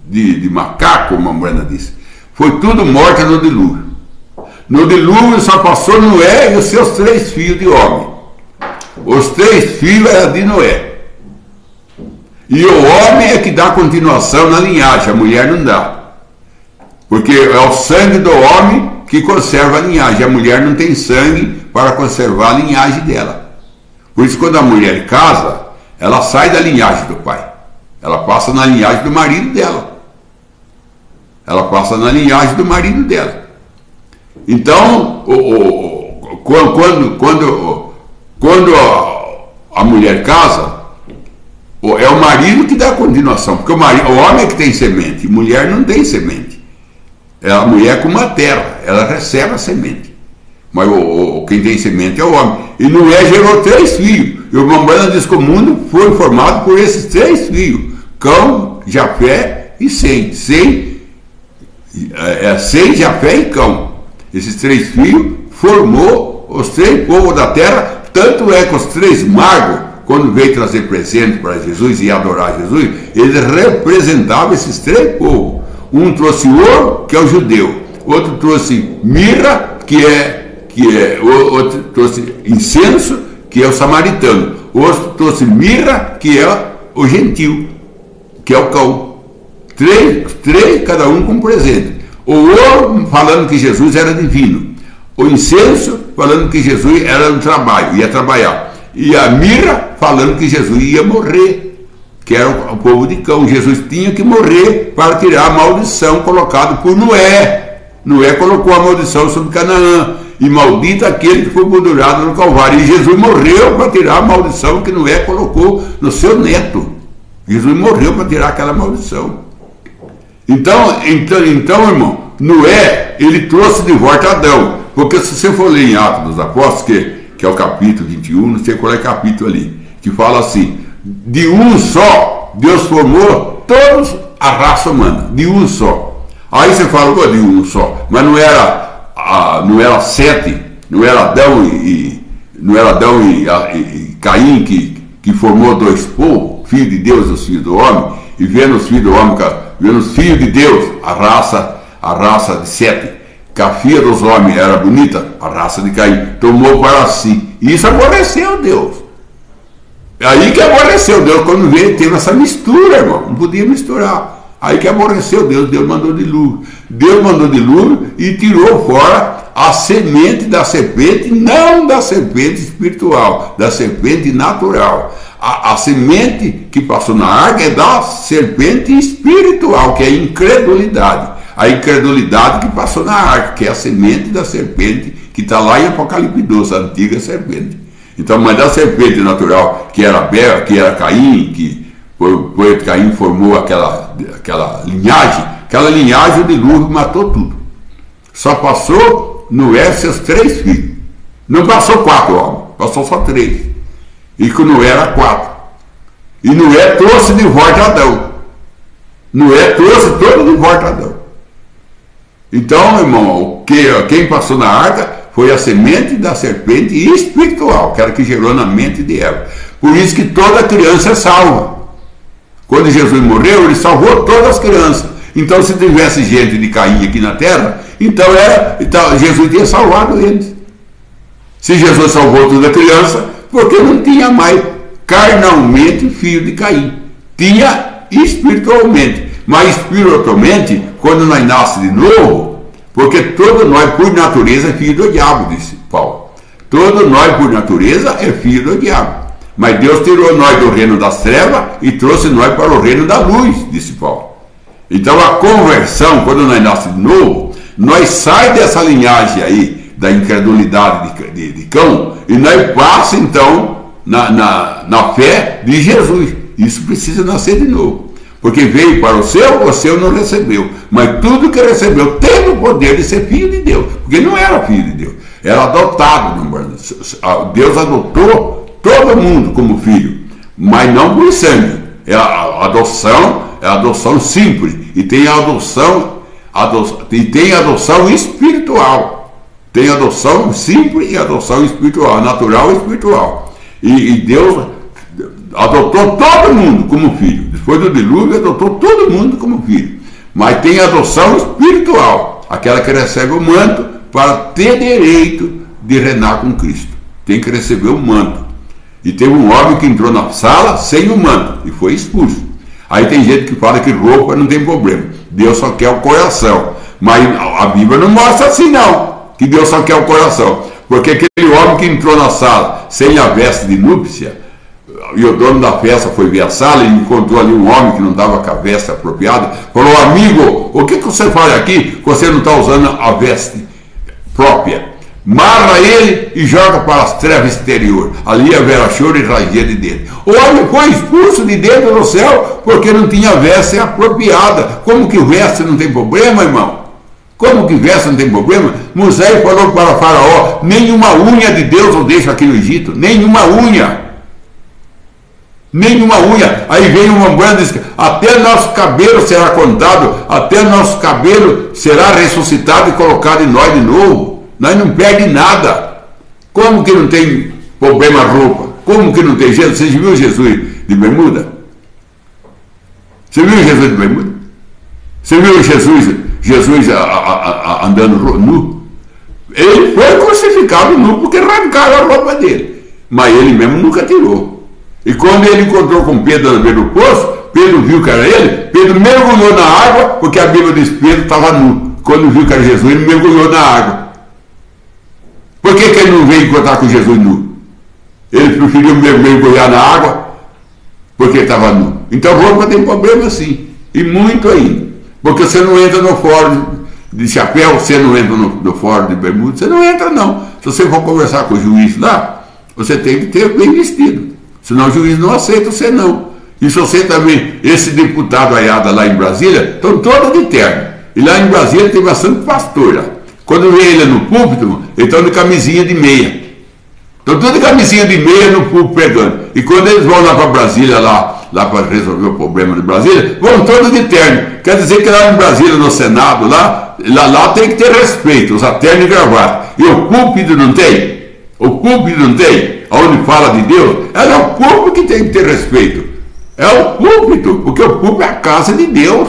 de macaco, como a Brana disse, foi tudo morta no dilúvio. No dilúvio só passou Noé e os seus 3 filhos de homem. Os 3 filhos eram de Noé. E o homem é que dá continuação na linhagem, a mulher não dá. Porque é o sangue do homem que conserva a linhagem. A mulher não tem sangue para conservar a linhagem dela. Por isso, quando a mulher casa, ela sai da linhagem do pai. Ela passa na linhagem do marido dela. Ela passa na linhagem do marido dela. Então, quando a mulher casa, é o marido que dá a continuação. Porque o homem é que tem semente, a mulher não tem semente. A mulher é como a terra, ela recebe a semente. Mas quem tem semente é o homem. E Noé gerou 3 filhos. E o irmão Brana diz que o mundo foi formado por esses 3 filhos: Cão, Jafé e Sem. Sem, Jafé e Cão. Esses 3 filhos formou os 3 povos da terra. Tanto é que os 3 magos, quando veio trazer presente para Jesus e adorar Jesus, eles representavam esses 3 povos. Um trouxe ouro, que é o judeu. Outro trouxe mirra, outro trouxe incenso, que é o samaritano. Outro trouxe mirra, que é o gentil, que é o cão. 3, cada um com um presente. O ouro falando que Jesus era divino. O incenso falando que Jesus era no trabalho, ia trabalhar. E a mirra falando que Jesus ia morrer, que era o povo de cão. Jesus tinha que morrer para tirar a maldição colocada por Noé. Noé colocou a maldição sobre Canaã. E maldito aquele que foi pendurado no Calvário. E Jesus morreu para tirar a maldição que Noé colocou no seu neto. Jesus morreu para tirar aquela maldição. Então, irmão, Noé, ele trouxe de volta Adão. Porque se você for ler em Atos dos Apóstolos, que é o capítulo 21, não sei qual é o capítulo ali, que fala assim: de um só, Deus formou todos a raça humana, de um só. Aí você fala, de um só, mas não era 7, não era Adão e Caim que formou 2 povos, Filho de Deus e os filhos do homem, e vendo os filhos do homem, vendo os filhos de Deus, a raça de Sete, que a filha dos homens era bonita, a raça de Caim, tomou para si. E isso aborreceu Deus. É aí que aborreceu Deus, quando veio, teve essa mistura, irmão, não podia misturar. Aí que aborreceu Deus, Deus mandou dilúvio. Deus mandou dilúvio e tirou fora a semente da serpente, não da serpente espiritual, da serpente natural. A semente que passou na arca é da serpente espiritual, que é a incredulidade. A incredulidade que passou na arca, que é a semente da serpente, que está lá em Apocalipse 12, a antiga serpente. Então, mas da serpente natural, que era Abel, que era Caim, que Caim formou aquela linhagem, o dilúvio matou tudo. Só passou Noé seus 3 filhos. Não passou 4 homens, passou só 3. E que Noé era 4. E Noé trouxe de volta Adão. Noé trouxe todo de volta Adão. Então, meu irmão, quem passou na arca foi a semente da serpente espiritual, que era que gerou na mente de Eva. Por isso que toda criança é salva. Quando Jesus morreu, ele salvou todas as crianças. Então, se tivesse gente de Caim aqui na terra, então Jesus tinha salvado eles. Se Jesus salvou toda criança, porque não tinha mais carnalmente filho de Caim. Tinha espiritualmente. Mas espiritualmente, quando nós nascemos de novo, porque todo nós, por natureza, é filho do diabo, disse Paulo. Todo nós, por natureza, é filho do diabo. Mas Deus tirou nós do reino das trevas e trouxe nós para o reino da luz, disse Paulo. Então a conversão, quando nós nascemos de novo, nós saímos dessa linhagem aí, da incredulidade de cão, e nós passamos então na fé de Jesus. Isso precisa nascer de novo. Porque veio para o seu não recebeu. Mas tudo que recebeu tem o poder de ser filho de Deus. Porque não era filho de Deus, era adotado. Deus adotou todo mundo como filho, mas não por sangue. É a adoção simples. E tem a adoção espiritual. Tem adoção simples e adoção espiritual, natural e espiritual. E Deus adotou todo mundo como filho. Depois do dilúvio, adotou todo mundo como filho. Mas tem adoção espiritual, aquela que recebe o manto para ter direito de reinar com Cristo. Tem que receber o manto. E teve um homem que entrou na sala sem o manto e foi expulso. Aí tem gente que fala que roupa não tem problema. Deus só quer o coração. Mas a Bíblia não mostra assim não, que Deus só quer o coração. Porque aquele homem que entrou na sala sem a veste de núpcia, e o dono da festa foi ver a sala e encontrou ali um homem que não estava com a veste apropriada, falou: amigo, o que você faz aqui que você não está usando a veste própria? Marra ele e joga para as trevas exterior. Ali haverá choro e ranger de dentro. O homem foi expulso de dentro do céu porque não tinha veste apropriada. Como que veste não tem problema, irmão? Como que veste não tem problema? Moisés falou para Faraó: nenhuma unha de Deus eu deixo aqui no Egito. Nenhuma unha. Nenhuma unha. Aí vem uma banda e diz: até nosso cabelo será contado, até nosso cabelo será ressuscitado e colocado em nós de novo. Nós não perdemos nada. Como que não tem problema roupa? Como que não tem Jesus? Você viu Jesus de bermuda? Você viu Jesus de bermuda? Você viu Jesus andando nu? Ele foi crucificado nu porque arrancaram a roupa dele. Mas ele mesmo nunca tirou. E quando ele encontrou com Pedro na beira do poço, Pedro viu que era ele, Pedro mergulhou na água, porque a Bíblia diz que Pedro estava nu. Quando viu que era Jesus, ele mergulhou na água. Por que ele não veio encontrar com Jesus nu? Ele preferiu mergulhar na água porque ele estava nu. Então roupa tem problema sim, e muito ainda. Porque você não entra no fórum de chapéu, você não entra no fórum de bermuda, você não entra não. Se você for conversar com o juiz lá, você tem que ter bem vestido. Senão o juiz não aceita você não. E se você também, esse deputado aiada lá em Brasília, estão todos de terno. E lá em Brasília tem bastante pastor lá. Quando vem ele no púlpito, eles estão de camisinha de meia. Estão todos de camisinha de meia no púlpito pregando. E quando eles vão lá para Brasília, lá para resolver o problema de Brasília, vão todos de terno. Quer dizer que lá em Brasília, no Senado, lá tem que ter respeito, usar terno e gravata. E o púlpito não tem? O púlpito não tem? Onde fala de Deus? É o púlpito que tem que ter respeito. É o púlpito, porque o púlpito é a casa de Deus.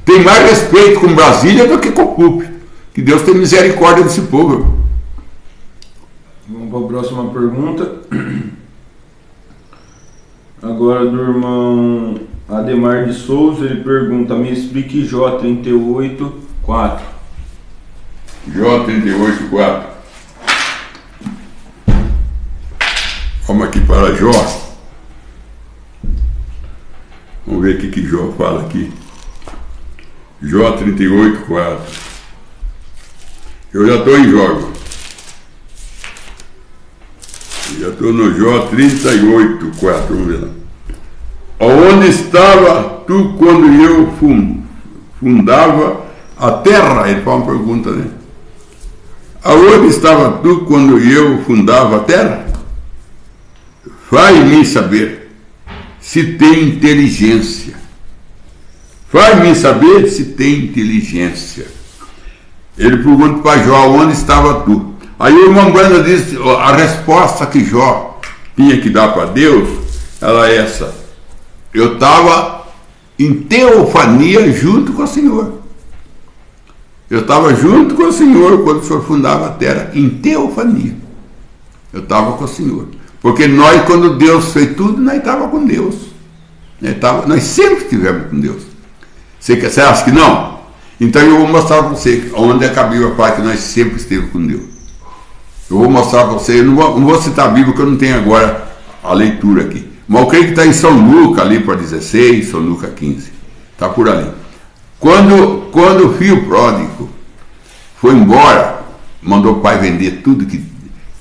Tem mais respeito com Brasília do que com o púlpito. Que Deus tenha misericórdia desse povo. Vamos para a próxima pergunta. Agora do irmão Ademar de Souza, ele pergunta: me explique Jó 38:4. Jó 38:4. Vamos aqui para Jó. Vamos ver o que Jó fala aqui. Jó 38:4. Eu já estou em Jó. Já estou no Jó 38:4. Vamos ver lá. Aonde estava tu quando eu fundava a terra? Ele faz uma pergunta, né? Aonde estava tu quando eu fundava a terra? Faz-me saber se tem inteligência. Faz-me saber se tem inteligência. Ele pergunta para Jó: onde estava tu? Aí o irmão Branda diz: a resposta que Jó tinha que dar para Deus era essa: eu estava em teofania junto com o Senhor. Eu estava junto com o Senhor quando o Senhor fundava a terra, em teofania. Eu estava com o Senhor. Porque nós, quando Deus fez tudo, nós estávamos com Deus. Nós sempre estivemos com Deus. Você acha que não? Então eu vou mostrar para você onde é que a Bíblia fala que nós sempre estivemos com Deus. Eu vou mostrar para você, eu não vou citar a Bíblia, porque eu não tenho agora a leitura aqui. Mas eu creio que está em São Lucas, ali para 16, São Lucas 15. Está por ali. Quando o filho pródigo foi embora, mandou o pai vender tudo,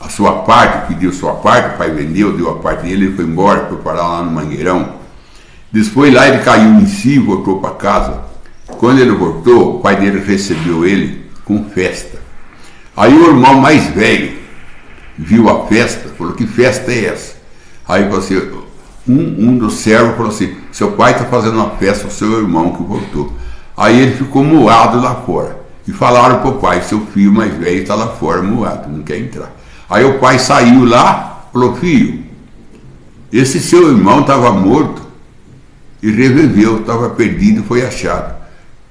a sua parte, pediu sua parte, o pai vendeu, deu a parte dele, ele foi embora, foi parar lá no Mangueirão. Depois lá ele caiu em si, voltou para casa. Quando ele voltou, o pai dele recebeu ele com festa. Aí o irmão mais velho viu a festa, falou: que festa é essa? Aí falou assim, um dos servos falou assim: seu pai está fazendo uma festa ao seu irmão que voltou. Aí ele ficou moado lá fora. E falaram para o pai: seu filho mais velho está lá fora moado, não quer entrar. Aí o pai saiu lá, falou: filho, esse seu irmão estava morto e reviveu, estava perdido e foi achado.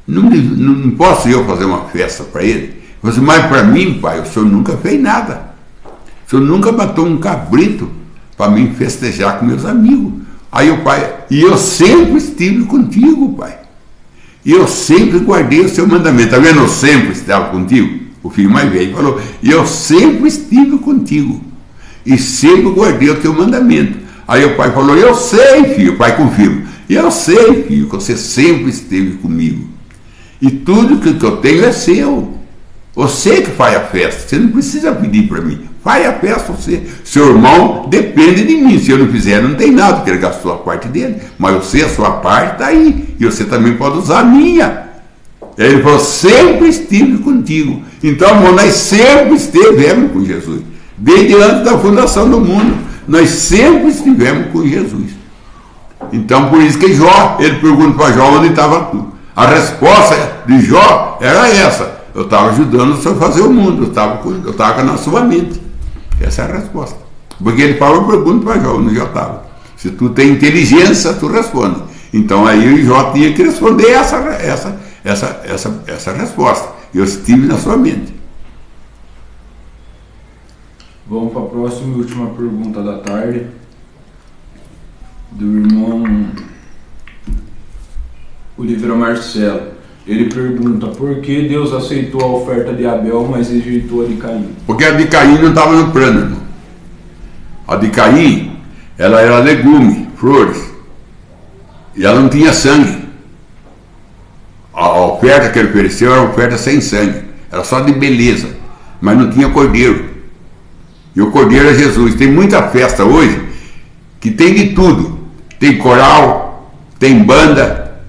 Não posso eu fazer uma festa para ele? Eu falei: mas para mim, pai, o senhor nunca fez nada. O senhor nunca matou um cabrito para mim festejar com meus amigos. Aí o pai: e eu sempre estive contigo, pai. E eu sempre guardei o seu mandamento. Está vendo? Eu sempre estava contigo. O filho mais velho falou: e eu sempre estive contigo. E sempre guardei o teu mandamento. Aí o pai falou: eu sei, filho. O pai confirma: eu sei, filho, que você sempre esteve comigo. E tudo que eu tenho é seu. Você que faz a festa. Você não precisa pedir para mim. Faz a festa você. Seu irmão depende de mim. Se eu não fizer, não tem nada, porque ele gastou a parte dele. Mas você, a sua parte, está aí. E você também pode usar a minha. Ele falou: sempre estive contigo. Então, amor, nós sempre estivemos com Jesus. Desde antes da fundação do mundo. Nós sempre estivemos com Jesus. Então, por isso que Jó, ele pergunta para Jó: onde estava tu? A resposta de Jó era essa: eu estava ajudando você a fazer o mundo, eu estava na sua mente. Essa é a resposta. Porque ele fala: eu pergunto para Jó, onde Jó estava. Se tu tem inteligência, tu responde. Então aí Jó tinha que responder essa resposta. Eu estive na sua mente. Vamos para a próxima e última pergunta da tarde. Do irmão Oliveira Marcelo. Ele pergunta: por que Deus aceitou a oferta de Abel, mas rejeitou a de Caim? Porque a de Caim não estava no plano, irmão. A de Caim, ela era legume, flores. E ela não tinha sangue. A oferta que ele ofereceu era uma oferta sem sangue. Era só de beleza. Mas não tinha cordeiro. E o cordeiro é Jesus. Tem muita festa hoje que tem de tudo. Tem coral, tem banda,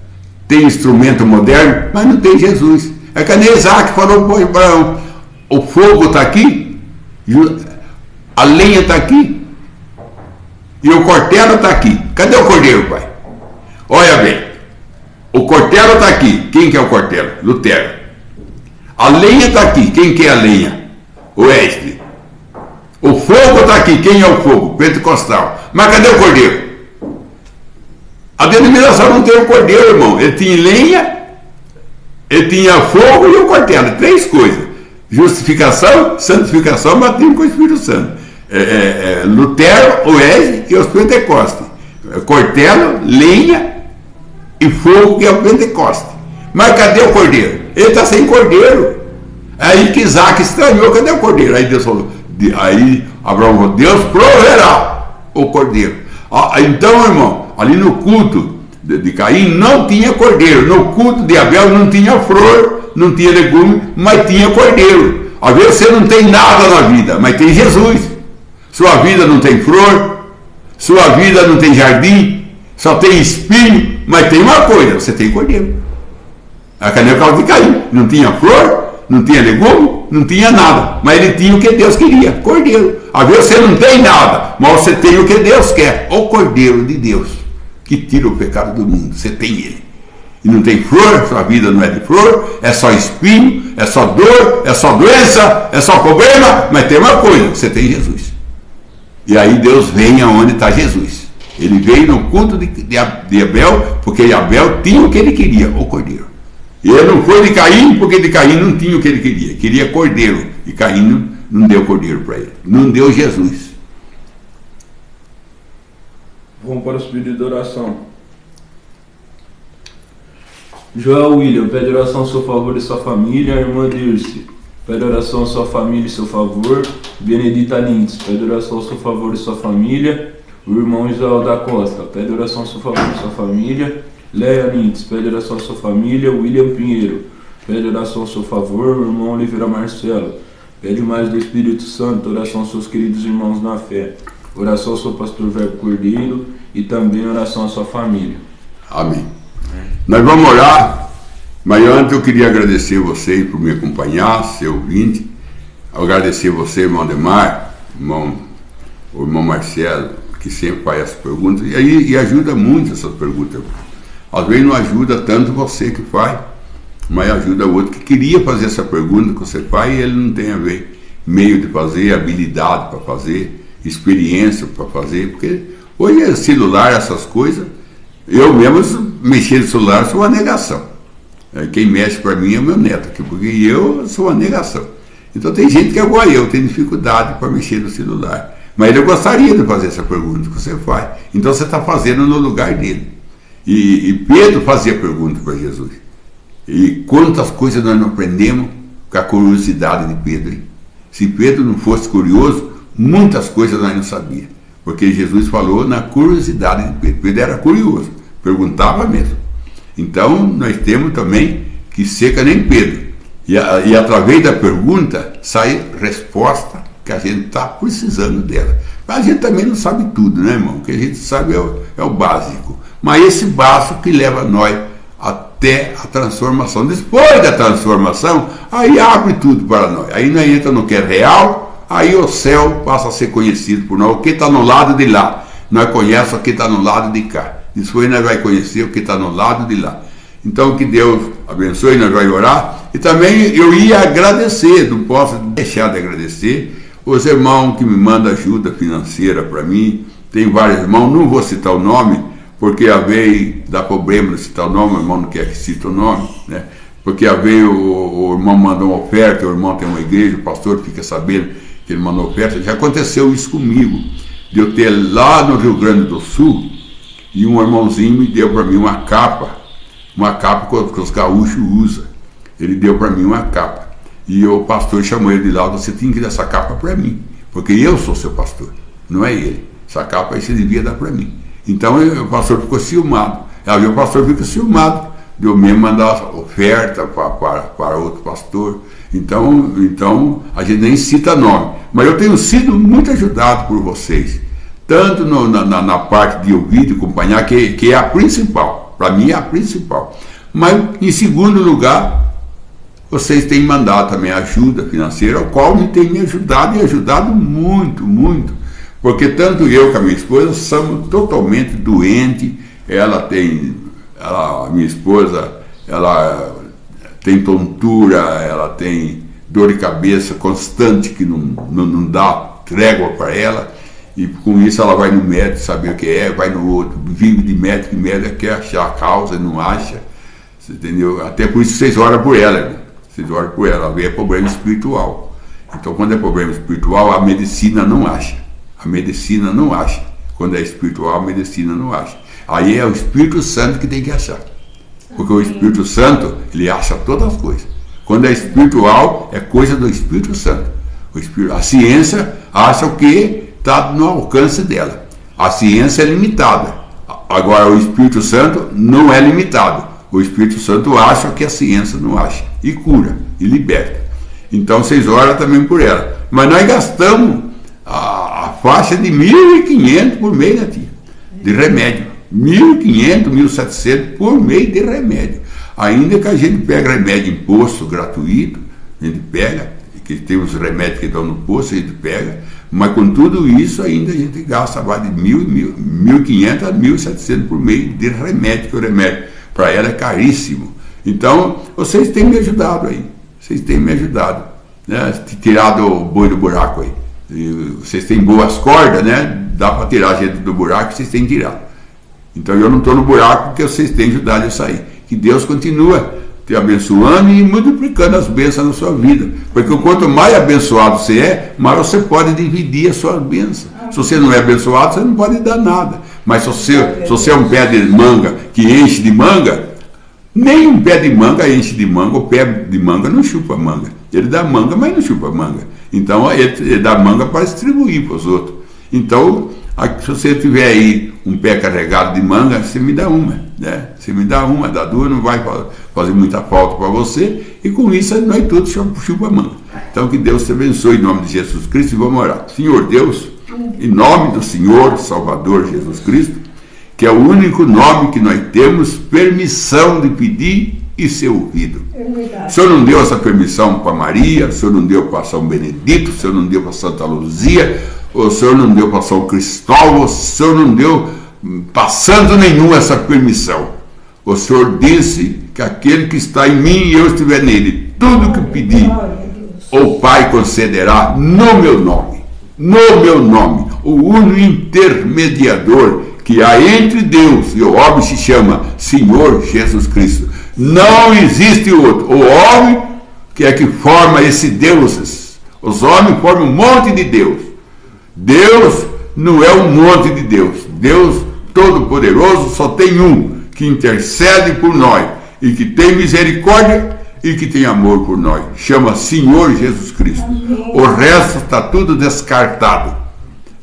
tem instrumento moderno, mas não tem Jesus. É que nem Isaac falou para Abraão: o fogo está aqui, a lenha está aqui, e o cordeiro está aqui. Cadê o cordeiro, pai? Olha bem, o cordeiro está aqui. Quem que é o cordeiro? Lutero. A lenha está aqui. Quem que é a lenha? Wesley. O fogo está aqui. Quem é o fogo? Pentecostal. Mas cadê o cordeiro? A denominação não tem o cordeiro, irmão. Ele tinha lenha, ele tinha fogo e o cordeiro. 3 coisas. Justificação, santificação, batismo com o Espírito Santo. Lutero, Wesley e os Pentecostes. Cortelo, lenha e fogo, que é o Pentecoste. Mas cadê o cordeiro? Ele está sem cordeiro. Aí que Isaac estranhou, cadê o cordeiro? Aí Deus falou, aí Abraão falou, Deus proverá o cordeiro. Então, irmão, ali no culto de Caim não tinha cordeiro. No culto de Abel não tinha flor, não tinha legume, mas tinha cordeiro. Às vezes você não tem nada na vida, mas tem Jesus. Sua vida não tem flor, sua vida não tem jardim, só tem espinho, mas tem uma coisa, você tem cordeiro. Cadê o caso de Caim? Não tinha flor, não tinha legume, não tinha nada, mas ele tinha o que Deus queria, cordeiro. Às vezes você não tem nada, mas você tem o que Deus quer, o cordeiro de Deus, que tira o pecado do mundo, você tem ele. E não tem flor, sua vida não é de flor, é só espinho, é só dor, é só doença, é só problema, mas tem uma coisa, você tem Jesus. E aí Deus vem aonde está Jesus. Ele veio no culto de Abel, porque Abel tinha o que ele queria, o cordeiro. E ele não foi de Caim, porque de Caim não tinha o que ele queria cordeiro. E Caim não deu cordeiro para ele, não deu Jesus. Vamos para os pedidos de oração. Joel William, pede oração a seu favor e sua família. Irmã Dirce, pede oração a sua família e seu favor. Benedita Lindes, pede oração a seu favor e sua família. O irmão Israel da Costa, pede oração a seu favor e sua família. Leia Lindes, pede oração a sua família. William Pinheiro, pede oração a seu favor. O irmão Oliveira Marcelo, pede mais do Espírito Santo, oração aos seus queridos irmãos na fé. Oração ao seu pastor Verbo Cordeiro e também oração à sua família. Amém. Nós vamos orar, mas antes eu queria agradecer vocês por me acompanhar, ser ouvinte. Agradecer você, irmão Demar, o irmão Marcelo, que sempre faz essas perguntas, e ajuda muito essas perguntas. Às vezes não ajuda tanto você que faz, mas ajuda o outro que queria fazer essa pergunta que você faz e ele não tem a ver meio de fazer, habilidade para fazer, experiência para fazer, porque hoje é celular, essas coisas. Eu mesmo mexer no celular sou uma negação. Quem mexe para mim é o meu neto, porque eu sou uma negação. Então tem gente que é igual eu, tem dificuldade para mexer no celular. Mas ele gostaria de fazer essa pergunta que você faz. Então você está fazendo no lugar dele. E Pedro fazia pergunta para Jesus. E quantas coisas nós não aprendemos com a curiosidade de Pedro. Hein? Se Pedro não fosse curioso, muitas coisas nós não sabíamos. Porque Jesus falou na curiosidade de Pedro. Pedro era curioso, perguntava mesmo. Então nós temos também que ser que nem Pedro. E através da pergunta sai resposta que a gente está precisando dela. Mas a gente também não sabe tudo, né, irmão? O que a gente sabe é o básico. Mas esse básico que leva nós até a transformação. Depois da transformação, aí abre tudo para nós. Aí nós entramos no que é real, aí o céu passa a ser conhecido por nós. O que está no lado de lá, nós conhecemos o que está no lado de cá. Depois nós vamos conhecer o que está no lado de lá. Então que Deus abençoe, nós vamos orar. E também eu ia agradecer, não posso deixar de agradecer, os irmãos que me mandam ajuda financeira para mim. Tem vários irmãos, não vou citar o nome, porque às vezes dá problema de citar o nome, o irmão não quer que cite o nome, né? Porque às vezes o irmão manda uma oferta, o irmão tem uma igreja, o pastor fica sabendo que ele mandou oferta. Já aconteceu isso comigo, de eu ter lá no Rio Grande do Sul, e um irmãozinho me deu para mim uma capa que os gaúchos usam. Ele deu para mim uma capa. E o pastor chamou ele de lá, você tem que dar essa capa para mim, porque eu sou seu pastor, não é ele. Essa capa aí você devia dar para mim. Então o pastor ficou ciumado. Aí o pastor fica ciumado de eu mesmo mandar oferta para outro pastor. Então a gente nem cita nome. Mas eu tenho sido muito ajudado por vocês. Tanto na parte de ouvir, de acompanhar, que é a principal. Para mim é a principal. Mas em segundo lugar, vocês têm mandado também ajuda financeira, ao qual me tem me ajudado e ajudado muito, muito. Porque tanto eu como a minha esposa somos totalmente doentes. Minha esposa, ela tem tontura, ela tem dor de cabeça constante que não dá trégua para ela. E com isso ela vai no médico saber o que é, vai no outro, vive de médico em médico, quer achar a causa, não acha. Você entendeu? Até por isso vocês oram por ela, né? Vocês oram por ela vê problema espiritual. Então quando é problema espiritual, a medicina não acha. A medicina não acha. Quando é espiritual, a medicina não acha. Aí é o Espírito Santo que tem que achar. Porque o Espírito Santo, ele acha todas as coisas. Quando é espiritual, é coisa do Espírito Santo. A ciência acha o que está no alcance dela. A ciência é limitada. Agora, o Espírito Santo não é limitado. O Espírito Santo acha o que a ciência não acha. E cura, e liberta. Então, vocês oram também por ela. Mas nós gastamos a faixa de 1.500 por mês, né, tia? De remédio. 1.500, 1.700 por mês de remédio. Ainda que a gente pega remédio em posto gratuito, a gente pega, que tem os remédios que estão no posto, a gente pega, mas com tudo isso ainda a gente gasta mais de 1.500 a 1.700 por mês de remédio, que o remédio para ela é caríssimo. Então, vocês têm me ajudado aí, vocês têm me ajudado, né? Tirado o boi do buraco aí. E vocês têm boas cordas, né? Dá para tirar a gente do buraco, vocês têm tirado. Então eu não estou no buraco porque vocês têm ajudado a sair. Que Deus continua te abençoando e multiplicando as bênçãos na sua vida. Porque quanto mais abençoado você é, mais você pode dividir as suas bênçãos. Se você não é abençoado, você não pode dar nada. Mas se você é um pé de manga que enche de manga, nem um pé de manga enche de manga, o pé de manga não chupa manga. Ele dá manga, mas não chupa manga. Então ele dá manga para distribuir para os outros. Então, se você tiver aí um pé carregado de manga, você me dá uma, né? Você me dá uma, dá duas, não vai fazer muita falta para você, e com isso nós todos chupa manga. Então que Deus te abençoe em nome de Jesus Cristo, e vamos orar. Senhor Deus, em nome do Senhor Salvador Jesus Cristo, que é o único nome que nós temos permissão de pedir e ser ouvido. O Senhor não deu essa permissão para Maria, o Senhor não deu para São Benedito, o Senhor não deu para Santa Luzia, o Senhor não deu para São Cristóvão, o Senhor não deu para santo nenhum essa permissão. O Senhor disse que aquele que está em mim e eu estiver nele, tudo que pedir, o Pai concederá no meu nome, o único intermediador que há entre Deus e o homem se chama Senhor Jesus Cristo. Não existe outro. O homem que é que forma esse Deus. Os homens formam um monte de Deus. Deus não é um monte de Deus. Deus Todo-Poderoso só tem um que intercede por nós e que tem misericórdia e que tem amor por nós. Chama Senhor Jesus Cristo. O resto está tudo descartado.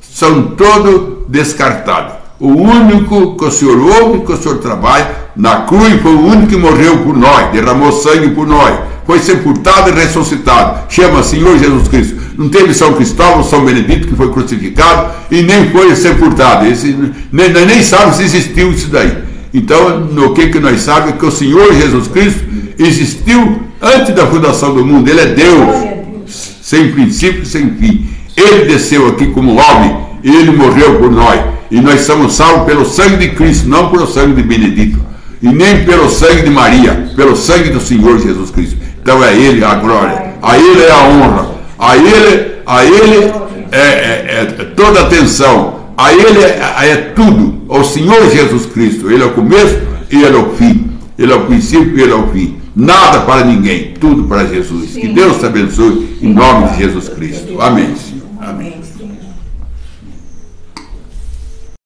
São todos descartados. O único que o Senhor ouve, que o Senhor trabalha, na cruz foi o único que morreu por nós, derramou sangue por nós, foi sepultado e ressuscitado. Chama Senhor Jesus Cristo. Não teve São Cristóvão, São Benedito que foi crucificado e nem foi sepultado. Nem sabe se existiu isso daí. Então, o que nós sabemos é que o Senhor Jesus Cristo existiu antes da fundação do mundo. Ele é Deus, sem princípio, sem fim. Ele desceu aqui como homem e ele morreu por nós. E nós somos salvos pelo sangue de Cristo, não pelo sangue de Benedito. E nem pelo sangue de Maria, pelo sangue do Senhor Jesus Cristo. Então é Ele a glória, a Ele é a honra, a Ele é toda a atenção, a Ele é tudo. O Senhor Jesus Cristo, Ele é o começo e Ele é o fim. Ele é o princípio e Ele é o fim. Nada para ninguém, tudo para Jesus. Que Deus te abençoe em nome de Jesus Cristo. Amém, Senhor. Amém.